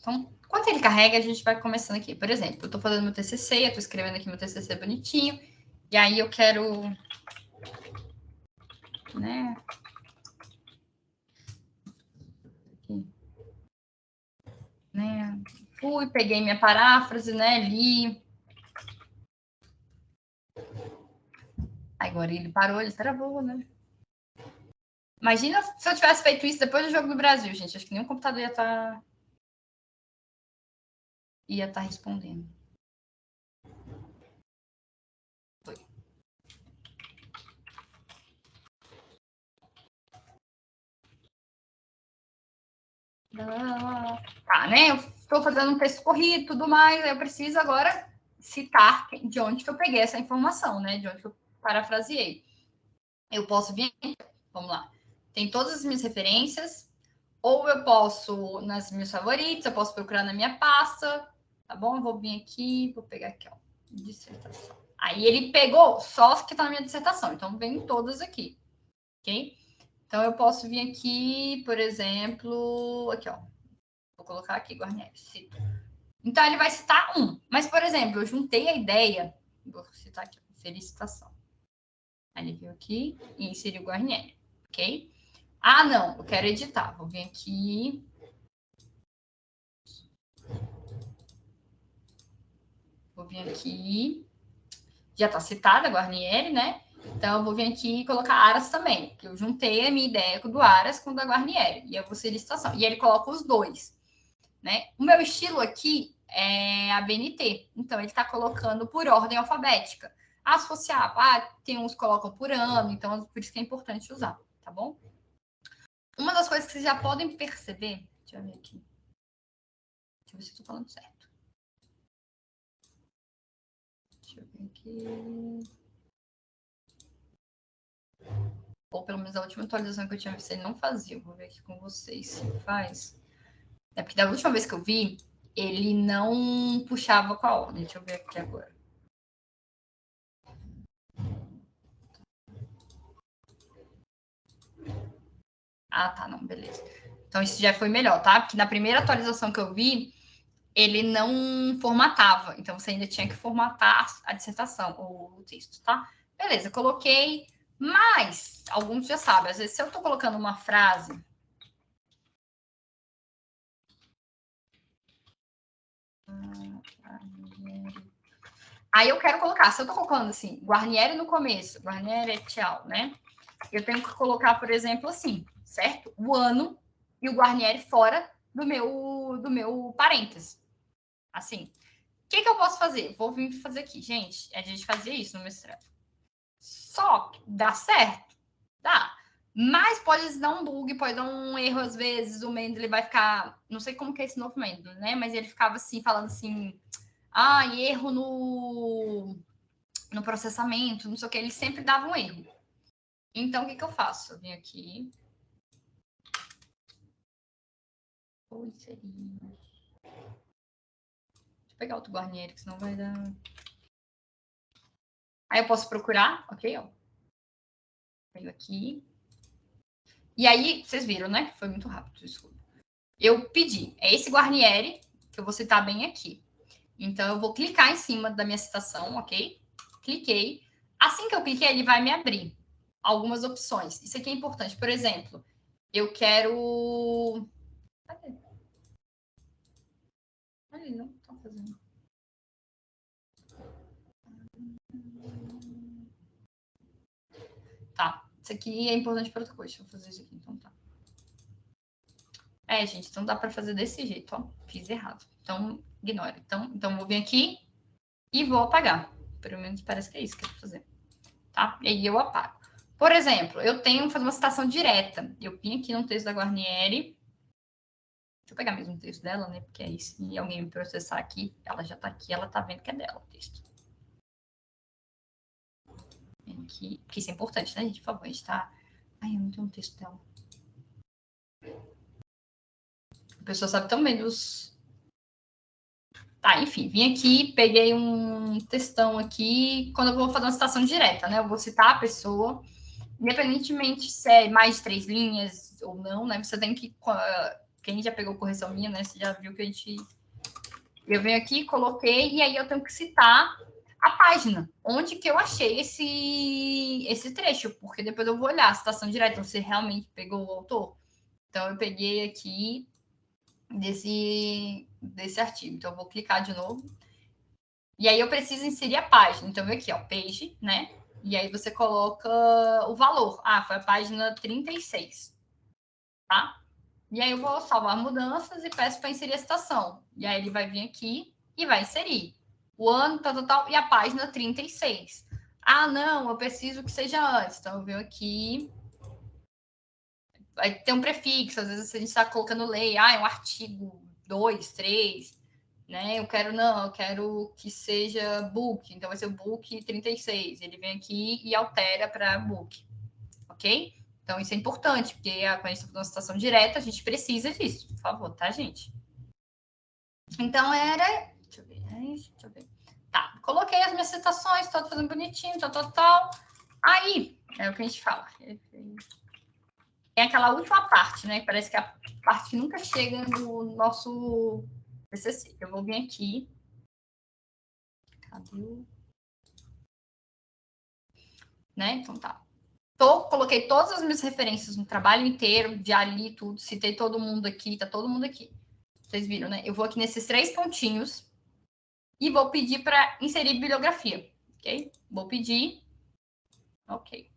Então, enquanto ele carrega, a gente vai começando aqui. Por exemplo, eu estou fazendo meu TCC, eu estou escrevendo aqui meu TCC bonitinho, e aí eu quero, né? Aqui. Né? Fui, peguei minha paráfrase, né? Li. Agora ele parou, ele travou, né? Imagina se eu tivesse feito isso depois do jogo do Brasil, gente. Acho que nem o computador ia estar respondendo. Foi. Tá, né? Eu estou fazendo um texto corrido e tudo mais, eu preciso agora citar de onde que eu peguei essa informação, né? De onde que eu parafraseei. Eu posso vir, vamos lá. Tem todas as minhas referências, ou eu posso nas meus favoritos, eu posso procurar na minha pasta, tá bom? Eu vou vir aqui, vou pegar aqui, ó, dissertação. Aí ele pegou só as que estão na minha dissertação, então vem todas aqui, ok? Então eu posso vir aqui, por exemplo, aqui, ó. Vou colocar aqui, Guarnieri, cito. Então ele vai citar um, mas, por exemplo, eu juntei a ideia, vou citar aqui, inserir citação. Aí ele veio aqui e inseriu o Guarnieri, ok? Ah, não, eu quero editar. Vou vir aqui. Vou vir aqui. Já está citada a Guarnieri, né? Então, eu vou vir aqui e colocar Aras também, porque eu juntei a minha ideia do Aras com o da Guarnieri. E eu vou inserir citação. E ele coloca os dois, né? O meu estilo aqui é a BNT. Então, ele está colocando por ordem alfabética. Associar. Tem uns que colocam por ano, então por isso que é importante usar, tá bom? Uma das coisas que vocês já podem perceber... Deixa eu ver aqui. Deixa eu ver se eu estou falando certo. Deixa eu ver aqui. Ou pelo menos a última atualização que eu tinha visto, ele não fazia. Eu vou ver aqui com vocês se faz. É porque da última vez que eu vi, ele não puxava com a ordem. Deixa eu ver aqui agora. Ah, tá, não, beleza. Então isso já foi melhor, tá? Porque na primeira atualização que eu vi, ele não formatava. Então você ainda tinha que formatar a dissertação, ou o texto, tá? Beleza, coloquei. Mas, alguns já sabem, às vezes se eu tô colocando uma frase... Aí eu quero colocar, se eu tô colocando assim, Guarnieri no começo, Guarnieri tchau, né? Eu tenho que colocar, por exemplo, assim, certo? O ano e o Guarnieri fora do meu parênteses. Assim. O que eu posso fazer? Vou vir fazer aqui. Gente, a gente fazia isso no mestrado. Só que dá certo? Dá. Mas pode dar um bug, pode dar um erro às vezes. O Mendeley vai ficar... Não sei como que é esse novo Mendeley, né? Mas ele ficava assim, falando assim... erro no processamento, não sei o que. Ele sempre dava um erro. Então, o que eu faço? Eu venho aqui... Vou inserir... Deixa eu pegar outro Guarnieri, que senão vai dar... Aí eu posso procurar, ok? Ó. Venho aqui... E aí, vocês viram, né? Que foi muito rápido, desculpa. Eu pedi, é esse Guarnieri, que eu vou citar bem aqui. Então, eu vou clicar em cima da minha citação, ok? Cliquei. Assim que eu cliquei, ele vai me abrir algumas opções. Isso aqui é importante. Por exemplo, eu quero... Cadê? Olha, não está fazendo. Tá. Isso aqui é importante para outra coisa. Deixa eu fazer isso aqui, então tá. Gente, então dá para fazer desse jeito, ó. Fiz errado. Então, ignora. Então vou vir aqui e vou apagar. Pelo menos parece que é isso que eu vou fazer. Tá? E aí eu apago. Por exemplo, eu tenho que fazer uma citação direta. Eu vim aqui no texto da Guarnieri. Deixa eu pegar mesmo o texto dela, né? Porque aí se alguém me processar aqui, ela já tá aqui, ela tá vendo que é dela o texto. Aqui, porque isso é importante, né, gente? Por favor, a gente tá... Ai, eu não tenho um texto dela. A pessoa sabe tão bem dos... Tá, enfim, vim aqui, peguei um textão aqui. Quando eu vou fazer uma citação direta, né? Eu vou citar a pessoa, independentemente se é mais de 3 linhas ou não, né? Você tem que quem já pegou correção minha, né? Você já viu que a gente... Eu venho aqui, coloquei, e aí eu tenho que citar a página, onde que eu achei esse trecho, porque depois eu vou olhar a citação direta, você realmente pegou o autor. Então, eu peguei aqui desse artigo. Então, eu vou clicar de novo. E aí, eu preciso inserir a página. Então, aqui, ó, page, né? E aí, você coloca o valor. Ah, foi a página 36, tá? E aí, eu vou salvar mudanças e peço para inserir a citação. E aí, ele vai vir aqui e vai inserir o ano, tal, e a página 36. Ah, não, eu preciso que seja antes. Então, eu venho aqui... Vai ter um prefixo, às vezes a gente está colocando lei, é um artigo 2, 3, né? Eu quero que seja book, então vai ser o book 36. Ele vem aqui e altera para book, ok? Então isso é importante, porque quando a gente está fazendo uma citação direta, a gente precisa disso, por favor, tá, gente? Então era... Deixa eu ver. Tá, coloquei as minhas citações, estou fazendo bonitinho, tal. Aí, é o que a gente fala. Tem aquela última parte, né? Parece que a parte que nunca chega no nosso TCC. Eu vou vir aqui. Cadê o... Né? Então tá. Coloquei todas as minhas referências no trabalho inteiro, já li tudo, citei todo mundo aqui, tá todo mundo aqui. Vocês viram, né? Eu vou aqui nesses 3 pontinhos e vou pedir para inserir bibliografia, ok? Vou pedir. Ok.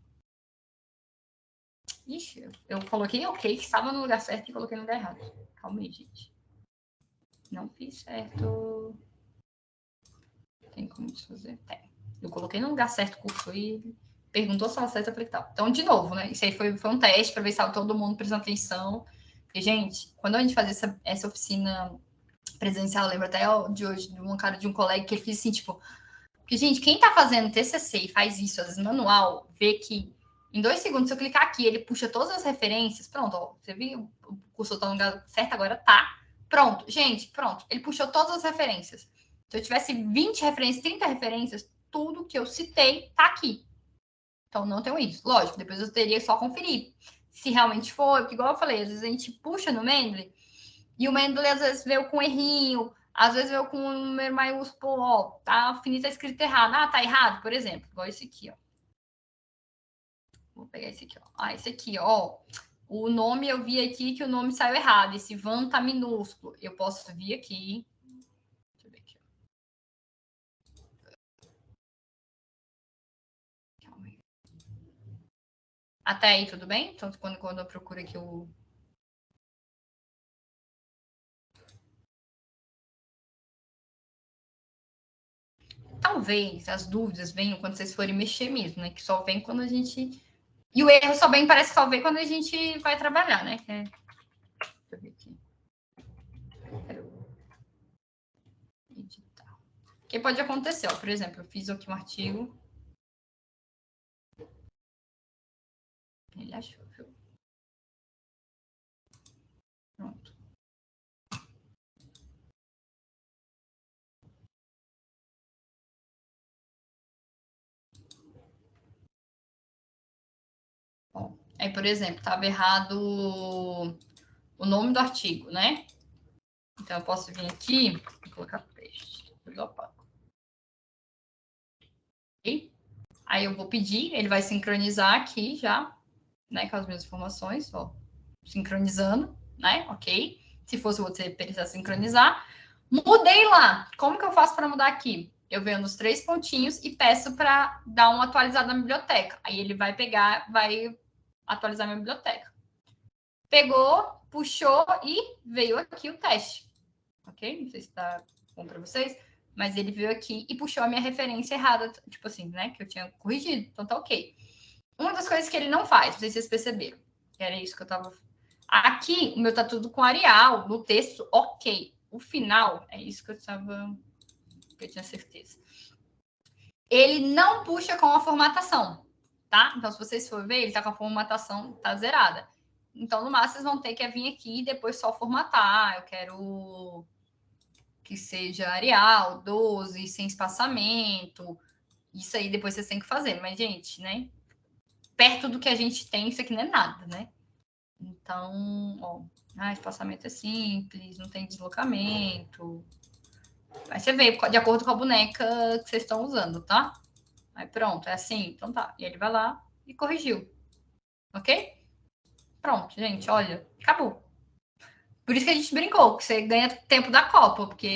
Ixi, eu coloquei ok, que estava no lugar certo e coloquei no lugar errado. Calma aí, gente. Não fiz certo. Tem como desfazer? Tem. Eu coloquei no lugar certo o curso e perguntou se ela certa, eu falei, tá. Então, de novo, né? Isso aí foi um teste para ver se todo mundo prestando atenção. Porque, gente, quando a gente fazia essa oficina presencial, eu lembro até de hoje, de um colega que ele fez assim, tipo... Porque, gente, quem tá fazendo TCC e faz isso, às vezes, manual, vê que em 2 segundos, se eu clicar aqui, ele puxa todas as referências. Pronto, ó, você viu? O curso tá no lugar certo, agora tá. Pronto, gente, pronto. Ele puxou todas as referências. Se eu tivesse 20 referências, 30 referências, tudo que eu citei tá aqui. Então, não tenho isso. Lógico, depois eu teria só conferir se realmente foi, porque, igual eu falei, às vezes a gente puxa no Mendeley e o Mendeley, às vezes, veio com errinho, às vezes veio com um número maiúsculo, ó, tá, finita escrito errado. Ah, tá errado, por exemplo, igual esse aqui, ó. Vou pegar esse aqui, ó. Ah, esse aqui, ó. O nome eu vi aqui que o nome saiu errado. Esse van tá minúsculo. Eu posso vir aqui. Deixa eu ver aqui, ó. Calma aí. Até aí, tudo bem? Então, quando eu procuro aqui o... Talvez as dúvidas venham quando vocês forem mexer mesmo, né? Que só vem quando a gente... E o erro parece que só vem quando a gente vai trabalhar, né? Deixa eu ver aqui. Quero editar. O que pode acontecer? Ó, por exemplo, eu fiz aqui um artigo. Ele achou, viu? Pronto. Ó, aí, por exemplo, estava errado o nome do artigo, né? Então, eu posso vir aqui e colocar peixe. Okay? Aí eu vou pedir, ele vai sincronizar aqui já, né, com as minhas informações, ó, sincronizando, né, ok. Se fosse você precisar sincronizar. Mudei lá. Como que eu faço para mudar aqui? Eu venho nos 3 pontinhos e peço para dar uma atualizada na biblioteca. Aí ele vai pegar, vai atualizar minha biblioteca. Pegou, puxou e veio aqui o teste. Ok? Não sei se está bom para vocês, mas ele veio aqui e puxou a minha referência errada, tipo assim, né? Que eu tinha corrigido. Então tá ok. Uma das coisas que ele não faz, não sei se vocês perceberam, que era isso que eu tava... Aqui, o meu tá tudo com Arial, no texto, ok. O final, é isso que eu tinha certeza. Ele não puxa com a formatação, tá? Então, se vocês forem ver, ele tá com a formatação, tá zerada. Então, no máximo, vocês vão ter que vir aqui e depois só formatar. Eu quero que seja Arial, 12, sem espaçamento. Isso aí depois vocês têm que fazer. Mas, gente, né? Perto do que a gente tem, isso aqui não é nada, né? Então, ó, espaçamento é simples, não tem deslocamento. Aí você vê de acordo com a boneca que vocês estão usando, tá? Aí pronto, é assim, então tá. E ele vai lá e corrigiu. Ok? Pronto, gente, olha, acabou. Por isso que a gente brincou, que você ganha tempo da Copa, porque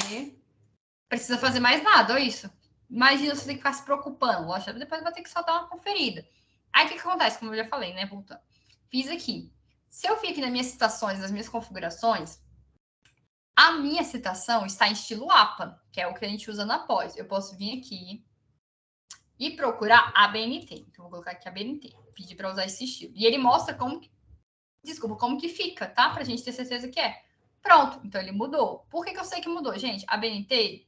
precisa fazer mais nada, olha isso. Imagina você tem que ficar se preocupando. Lógico, depois vai ter que só dar uma conferida. Aí o que acontece? Como eu já falei, né? Voltando. Fiz aqui. Se eu vir aqui nas minhas citações, nas minhas configurações, a minha citação está em estilo APA, que é o que a gente usa na pós. Eu posso vir aqui e procurar ABNT. Então, vou colocar aqui ABNT. Pedir para usar esse estilo. E ele mostra como que, como que fica, tá? Para a gente ter certeza que é. Pronto. Então, ele mudou. Por que eu sei que mudou? Gente, ABNT,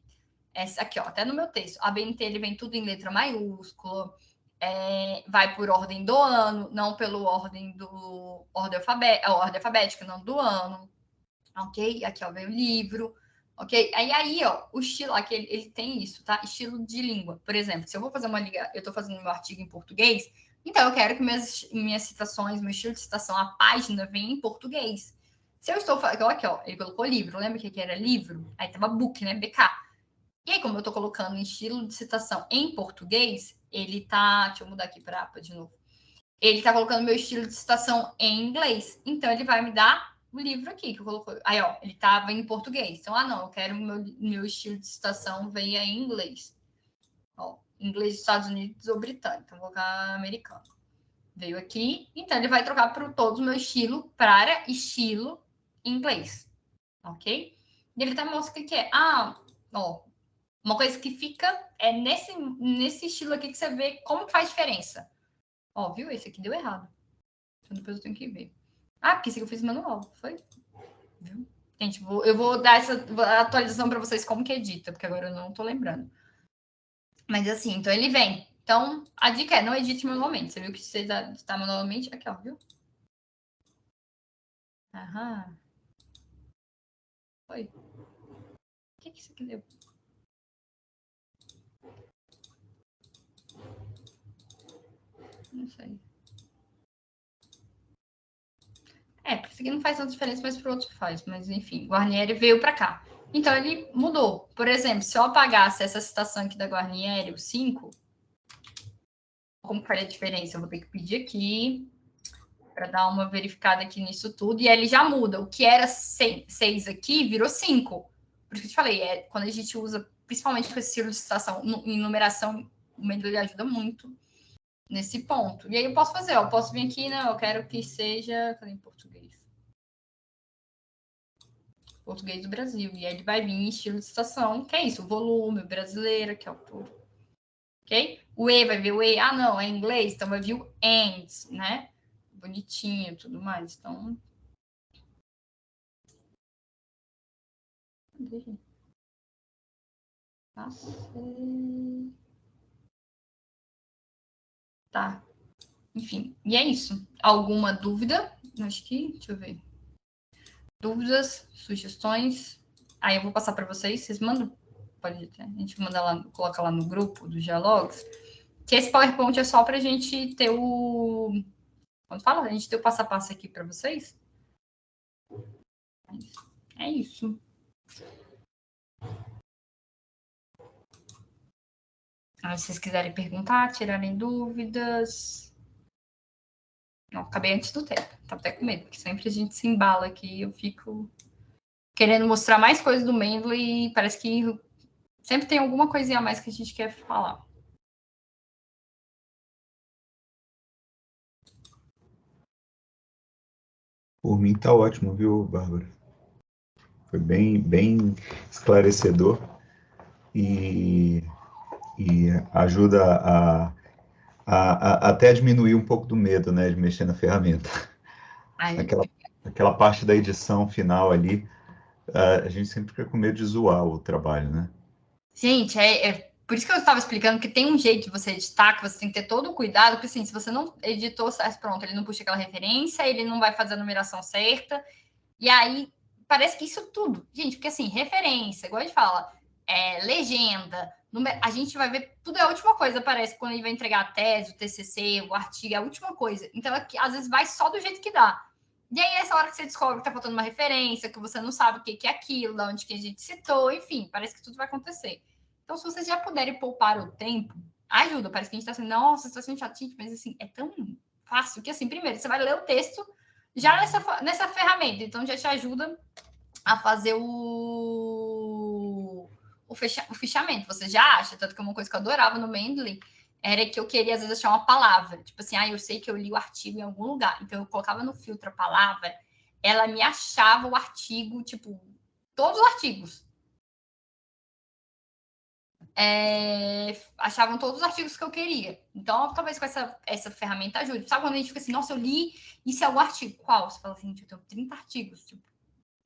aqui, ó, até no meu texto. ABNT, ele vem tudo em letra maiúscula. Vai por ordem do ano, não pelo ordem alfabética, não do ano. Ok? Aqui, ó, vem o livro. Ok? Aí, ó, o estilo aqui, ele tem isso, tá? Estilo de língua. Por exemplo, se eu vou fazer eu estou fazendo meu artigo em português, então eu quero que minhas citações, meu estilo de citação, a página venha em português. Se eu estou falando, aqui, ó, ele colocou livro, lembra que aqui era livro? Aí tava book, né? BK. E aí, como eu estou colocando estilo de citação em português, ele tá. Deixa eu mudar aqui para APA de novo. Ele tá colocando meu estilo de citação em inglês. Então, ele vai me dar o livro aqui que eu coloquei. Aí, ó, ele tava em português. Então, não, eu quero meu estilo de citação venha em inglês. Ó, inglês dos Estados Unidos ou britânico. Então, vou colocar americano. Veio aqui. Então, ele vai trocar para todo o meu estilo para estilo em inglês. Ok? E ele tá mostrando o que é. Ó, uma coisa que fica é nesse estilo aqui que você vê como faz diferença. Ó, viu? Esse aqui deu errado. Então depois eu tenho que ver. Porque esse aqui eu fiz manual, foi? Viu? Gente, eu vou dar essa atualização para vocês como que edita, porque agora eu não tô lembrando. Mas assim, então ele vem. Então, a dica é, não edite manualmente. Você viu que você está manualmente? Aqui, ó, viu? Aham. Foi. O que isso aqui deu? Não sei. Porque isso aqui não faz tanta diferença, mas para o outro faz. Mas, enfim, Guarnieri veio para cá. Então, ele mudou. Por exemplo, se eu apagasse essa citação aqui da Guarnieri, o 5, como faria a diferença? Eu vou ter que pedir aqui para dar uma verificada aqui nisso tudo. E aí ele já muda. O que era 6 aqui virou 5. Por isso que eu te falei, quando a gente usa, principalmente com esse estilo de citação, em numeração, o Mendeley ajuda muito nesse ponto. E aí eu posso fazer, ó, eu posso vir aqui, né? Eu quero que seja. Cadê em português? Português do Brasil. E aí ele vai vir em estilo de citação, que é isso, o volume, brasileiro, que é o autor. Ok? O E vai ver o E. Não, é em inglês, então vai vir o and, né? Bonitinho e tudo mais. Então. Tá. Enfim, e é isso. Alguma dúvida? Acho que, deixa eu ver. Dúvidas, sugestões? Aí eu vou passar para vocês mandam. Pode a gente manda lá, coloca lá no grupo dos diálogos. Que esse PowerPoint é só para a gente ter o. Quando fala, a gente ter o passo a passo aqui para vocês. É isso. Se vocês quiserem perguntar, tirarem dúvidas. Não, acabei antes do tempo. Tava até com medo, porque sempre a gente se embala aqui. Eu fico querendo mostrar mais coisas do Mendeley e parece que sempre tem alguma coisinha a mais que a gente quer falar. Por mim tá ótimo, viu, Bárbara? Foi bem esclarecedor e ajuda a até diminuir um pouco do medo, né, de mexer na ferramenta. Aquela parte da edição final ali, a gente sempre fica com medo de zoar o trabalho, né? Gente, por isso que eu estava explicando que tem um jeito de você editar, que você tem que ter todo o cuidado, porque assim, se você não editou, pronto, ele não puxa aquela referência, ele não vai fazer a numeração certa, e aí parece que isso tudo, gente, porque assim, referência, igual a gente fala, legenda, a gente vai ver, tudo é a última coisa, parece, quando ele vai entregar a tese, o TCC, o artigo, é a última coisa. Então, às vezes vai só do jeito que dá. E aí, essa hora que você descobre que tá faltando uma referência, que você não sabe o que é aquilo, de onde que a gente citou, enfim, parece que tudo vai acontecer. Então, se vocês já puderem poupar o tempo, ajuda. Parece que a gente tá assim, nossa, você tá sendo chatinho, mas assim, é tão fácil que, assim, primeiro, você vai ler o texto já nessa ferramenta, então já te ajuda a fazer o fichamento. Você já acha, tanto que uma coisa que eu adorava no Mendeley era que eu queria, às vezes, achar uma palavra. Tipo assim, eu sei que eu li o artigo em algum lugar. Então, eu colocava no filtro a palavra, ela me achava o artigo, tipo, todos os artigos. Achavam todos os artigos que eu queria. Então, talvez com essa ferramenta ajude. Sabe quando a gente fica assim, nossa, eu li isso é algum artigo. Qual? Você fala assim, eu tenho 30 artigos. Tipo,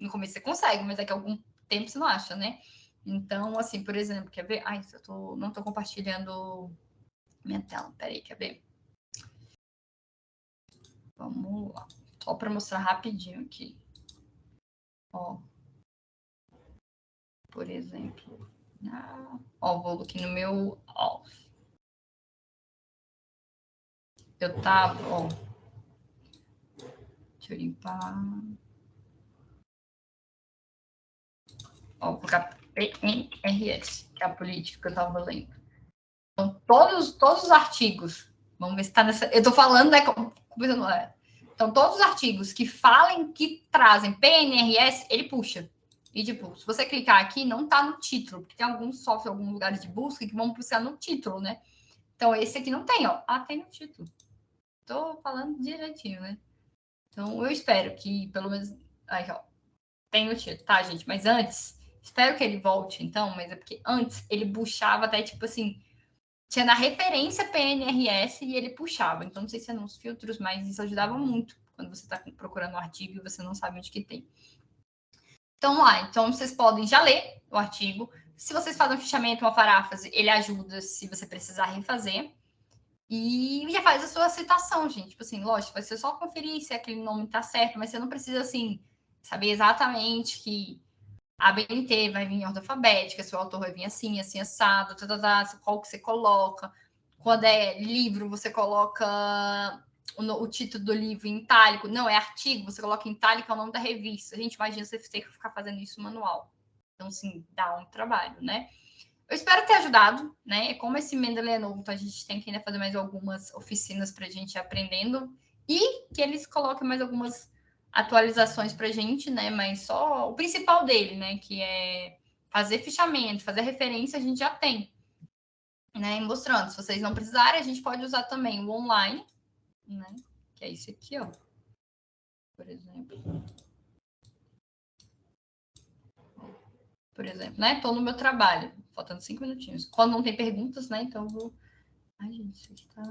no começo você consegue, mas daqui a algum tempo você não acha, né? Então, assim, por exemplo, quer ver? Não tô compartilhando minha tela. Peraí, quer ver? Vamos lá. Só para mostrar rapidinho aqui. Ó. Por exemplo. Vou aqui no meu off. Eu tava, deixa eu limpar. Vou colocar PNRS, que é a política que eu tava lendo. Então, todos os artigos, vamos ver se tá nessa. Eu tô falando, né? Então, todos os artigos que trazem PNRS, ele puxa. E, tipo, se você clicar aqui, não tá no título, porque tem alguns softwares, alguns lugares de busca que vão puxar no título, né? Então, esse aqui não tem, ó. Tem no título. Tô falando direitinho, né? Então, eu espero que, pelo menos... Aí, ó. Tem no título, tá, gente? Mas antes, espero que ele volte, então, mas é porque antes ele puxava até, tipo assim, tinha na referência PNRS e ele puxava. Então, não sei se é nos filtros, mas isso ajudava muito quando você está procurando um artigo e você não sabe onde que tem. Então, então vocês podem já ler o artigo. Se vocês fazem um fichamento, uma paráfrase, ele ajuda se você precisar refazer. E já faz a sua citação, gente. Tipo assim, lógico, vai ser só conferir se aquele nome tá certo, mas você não precisa, assim, saber exatamente que a BNT vai vir em ordem alfabética, se o autor vai vir assim, assim, assado, qual que você coloca. Quando é livro, você coloca o título do livro em itálico. Não, é artigo, você coloca em itálico, é o nome da revista. A gente imagina você ter que ficar fazendo isso manual. Então, assim, dá um trabalho, né? Eu espero ter ajudado, né? Como esse Mendeley é novo, então a gente tem que ainda fazer mais algumas oficinas para a gente ir aprendendo e que eles coloquem mais algumas atualizações para a gente, né? Mas só o principal dele, né? Que é fazer fichamento, fazer referência, a gente já tem, né? Mostrando. Se vocês não precisarem, a gente pode usar também o online, né? Que é esse aqui, ó. Por exemplo, né? Estou no meu trabalho, faltando 5 minutinhos. Quando não tem perguntas, né? Então eu vou. Ai, gente, isso aqui tá.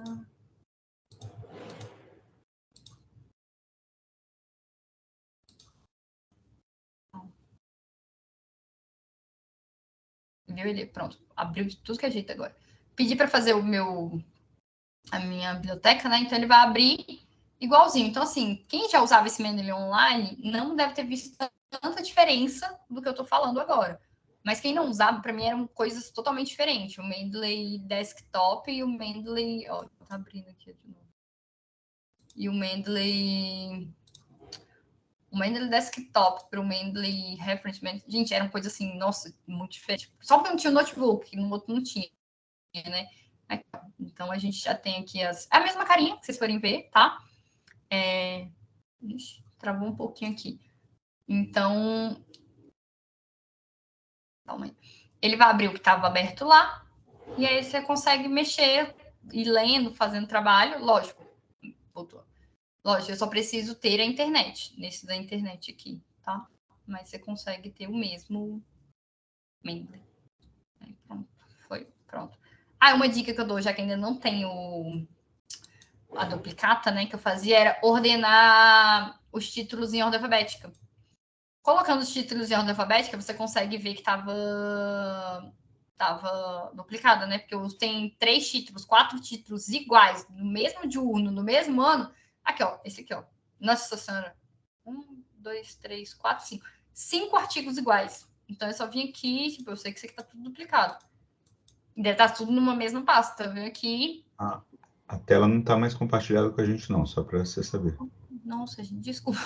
Viu ele? Pronto, abriu de tudo que é jeito agora. Pedi para fazer a minha biblioteca, né? Então ele vai abrir igualzinho. Então, assim, quem já usava esse Mendeley online não deve ter visto tanta diferença do que eu estou falando agora. Mas quem não usava, para mim, eram coisas totalmente diferentes. O Mendeley desktop e o Mendeley. Ó, tá abrindo aqui de novo. E o Mendeley desktop para o Mendeley Reference Management, gente, eram coisas assim, nossa, muito diferente. Só porque não tinha o notebook, no outro não tinha, né? Então, a gente já tem aqui a mesma carinha, que vocês forem ver, tá? Ixi, travou um pouquinho aqui. Então, calma aí. Ele vai abrir o que estava aberto lá, e aí você consegue mexer, e lendo, fazendo trabalho, lógico. Voltou. Lógico, eu só preciso ter a internet, nesse da internet aqui, tá? Mas você consegue ter o mesmo Mendeley. Pronto, foi, pronto. Uma dica que eu dou, já que ainda não tenho a duplicata, né, que eu fazia, era ordenar os títulos em ordem alfabética. Colocando os títulos em ordem alfabética, você consegue ver que estava duplicada, né? Porque tem 3 títulos, 4 títulos iguais, no mesmo diurno, no mesmo ano. Aqui, ó, esse aqui, ó. Nossa Senhora. 1, 2, 3, 4, 5. 5 artigos iguais. Então, eu só vim aqui, tipo, eu sei que isso aqui tá tudo duplicado. Deve estar tudo numa mesma pasta. Eu venho aqui. A tela não está mais compartilhada com a gente, não, só para você saber. Nossa, gente, desculpa.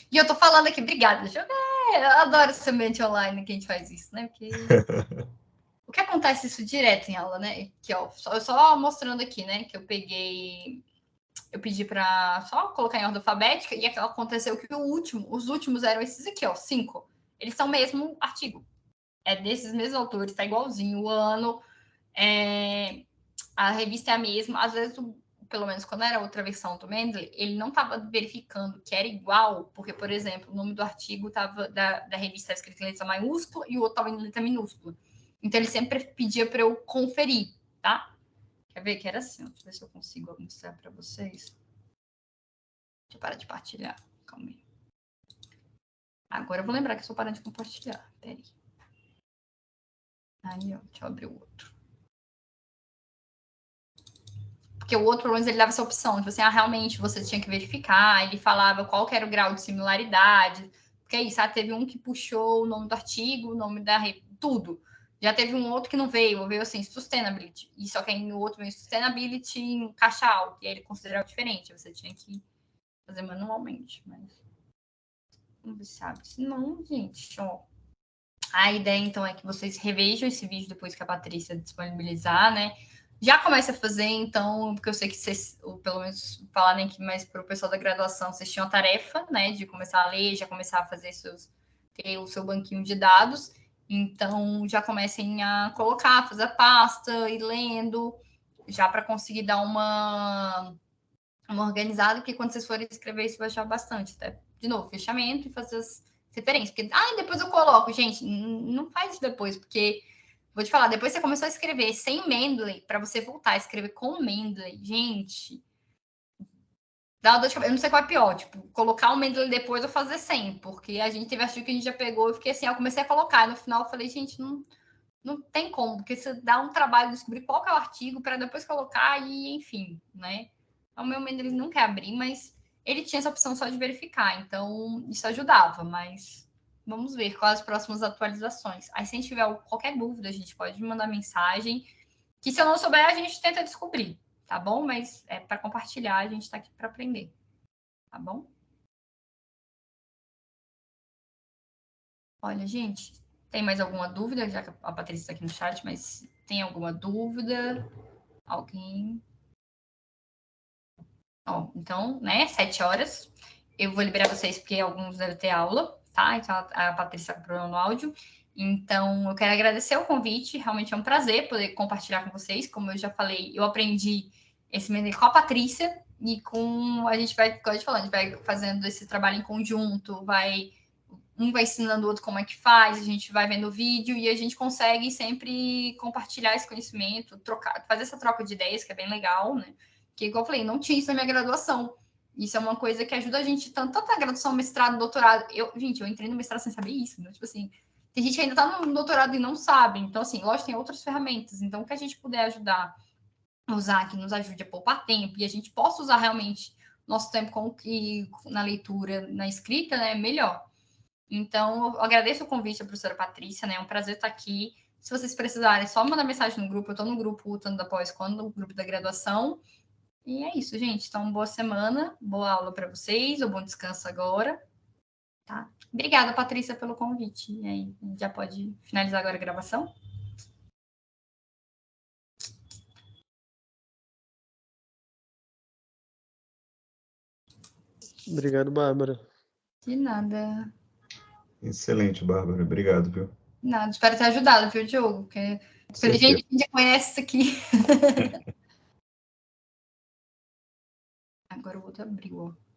E eu tô falando aqui, obrigada. Eu adoro esse ambiente online que a gente faz isso, né? Porque o que acontece isso direto em aula, né? Que, ó, só mostrando aqui, né? Que eu pedi para só colocar em ordem alfabética e aconteceu que os últimos eram esses aqui, ó, 5. Eles são mesmo artigo. É desses mesmos autores, tá igualzinho. O ano, a revista é a mesma. Às vezes, pelo menos quando era outra versão do Mendeley, ele não estava verificando que era igual, porque, por exemplo, o nome do artigo tava, da revista escrito em letra maiúscula e o outro estava em letra minúscula. Então, ele sempre pedia para eu conferir, tá? Quer ver que era assim? Deixa eu ver se eu consigo mostrar para vocês. Deixa eu parar de partilhar. Calma aí. Agora eu vou lembrar que eu sou parando de compartilhar. Peraí. Aí, ó. Deixa eu abrir o outro. Porque o outro, pelo menos, ele dava essa opção. Tipo assim, realmente você tinha que verificar. Ele falava qual que era o grau de similaridade. Porque é isso, teve um que puxou o nome do artigo, o nome da... tudo. Já teve um outro que não veio assim, sustainability. E só que aí no outro veio sustainability em caixa alta. E aí ele considerava diferente. Você tinha que fazer manualmente. Mas não sabe. Não, gente, ó. A ideia, então, é que vocês revejam esse vídeo depois que a Patrícia disponibilizar, né? Já comece a fazer, então, porque eu sei que vocês, ou pelo menos falarem aqui mais para o pessoal da graduação, vocês tinham a tarefa, né, de começar a ler, já começar a fazer ter o seu banquinho de dados. Então, já comecem a colocar, fazer a pasta, ir lendo, já para conseguir dar uma organizada, porque quando vocês forem escrever, isso vai achar bastante, tá? De novo, fechamento e fazer as referências. Porque, depois eu coloco. Gente, não faz isso depois, porque, vou te falar, depois você começou a escrever sem Mendeley, para você voltar a escrever com Mendeley, gente, dá uma dor de cabeça. Eu não sei qual é pior, tipo, colocar o Mendeley depois ou fazer sem, porque a gente teve artigo que a gente já pegou, eu fiquei assim, eu comecei a colocar, e no final eu falei, gente, não tem como, porque você dá um trabalho de descobrir qual que é o artigo para depois colocar e, enfim, né? O meu Mendeley não quer abrir, mas ele tinha essa opção só de verificar, então isso ajudava, mas vamos ver quais as próximas atualizações. Aí, se a gente tiver qualquer dúvida, a gente pode me mandar mensagem, que se eu não souber, a gente tenta descobrir, tá bom? Mas é para compartilhar, a gente está aqui para aprender, tá bom? Olha, gente, tem mais alguma dúvida? Já que a Patrícia está aqui no chat, mas tem alguma dúvida? Alguém? Ó, então, né, 7 horas. Eu vou liberar vocês porque alguns devem ter aula, tá? Então, a Patrícia está com problema no áudio. Então, eu quero agradecer o convite. Realmente é um prazer poder compartilhar com vocês. Como eu já falei, eu aprendi esse Mendeley com a Patrícia e com... A gente vai, como a gente falou, a gente vai fazendo esse trabalho em conjunto, um vai ensinando o outro como é que faz, a gente vai vendo o vídeo e a gente consegue sempre compartilhar esse conhecimento, fazer essa troca de ideias, que é bem legal, né? Que, igual eu falei, não tinha isso na minha graduação. Isso é uma coisa que ajuda a gente, tanto na graduação, mestrado, doutorado. Eu entrei no mestrado sem saber isso, né? Tipo assim, tem gente que ainda está no doutorado e não sabe. Então, assim, lógico, tem outras ferramentas. Então, o que a gente puder ajudar, usar, que nos ajude a poupar tempo e a gente possa usar realmente nosso tempo na leitura, na escrita, né? Melhor. Então, eu agradeço o convite da professora Patrícia, né? É um prazer estar aqui. Se vocês precisarem, é só mandar mensagem no grupo. Eu estou no grupo tanto da pós quanto no grupo da graduação. E é isso, gente. Então, boa semana, boa aula para vocês, ou bom descanso agora. Tá? Obrigada, Patrícia, pelo convite. E aí, a gente já pode finalizar agora a gravação? Obrigado, Bárbara. De nada. Excelente, Bárbara. Obrigado, viu? De nada. Espero ter ajudado, viu, Diogo? Porque pela gente, a gente já conhece isso aqui. Agora o outro abriu, ó.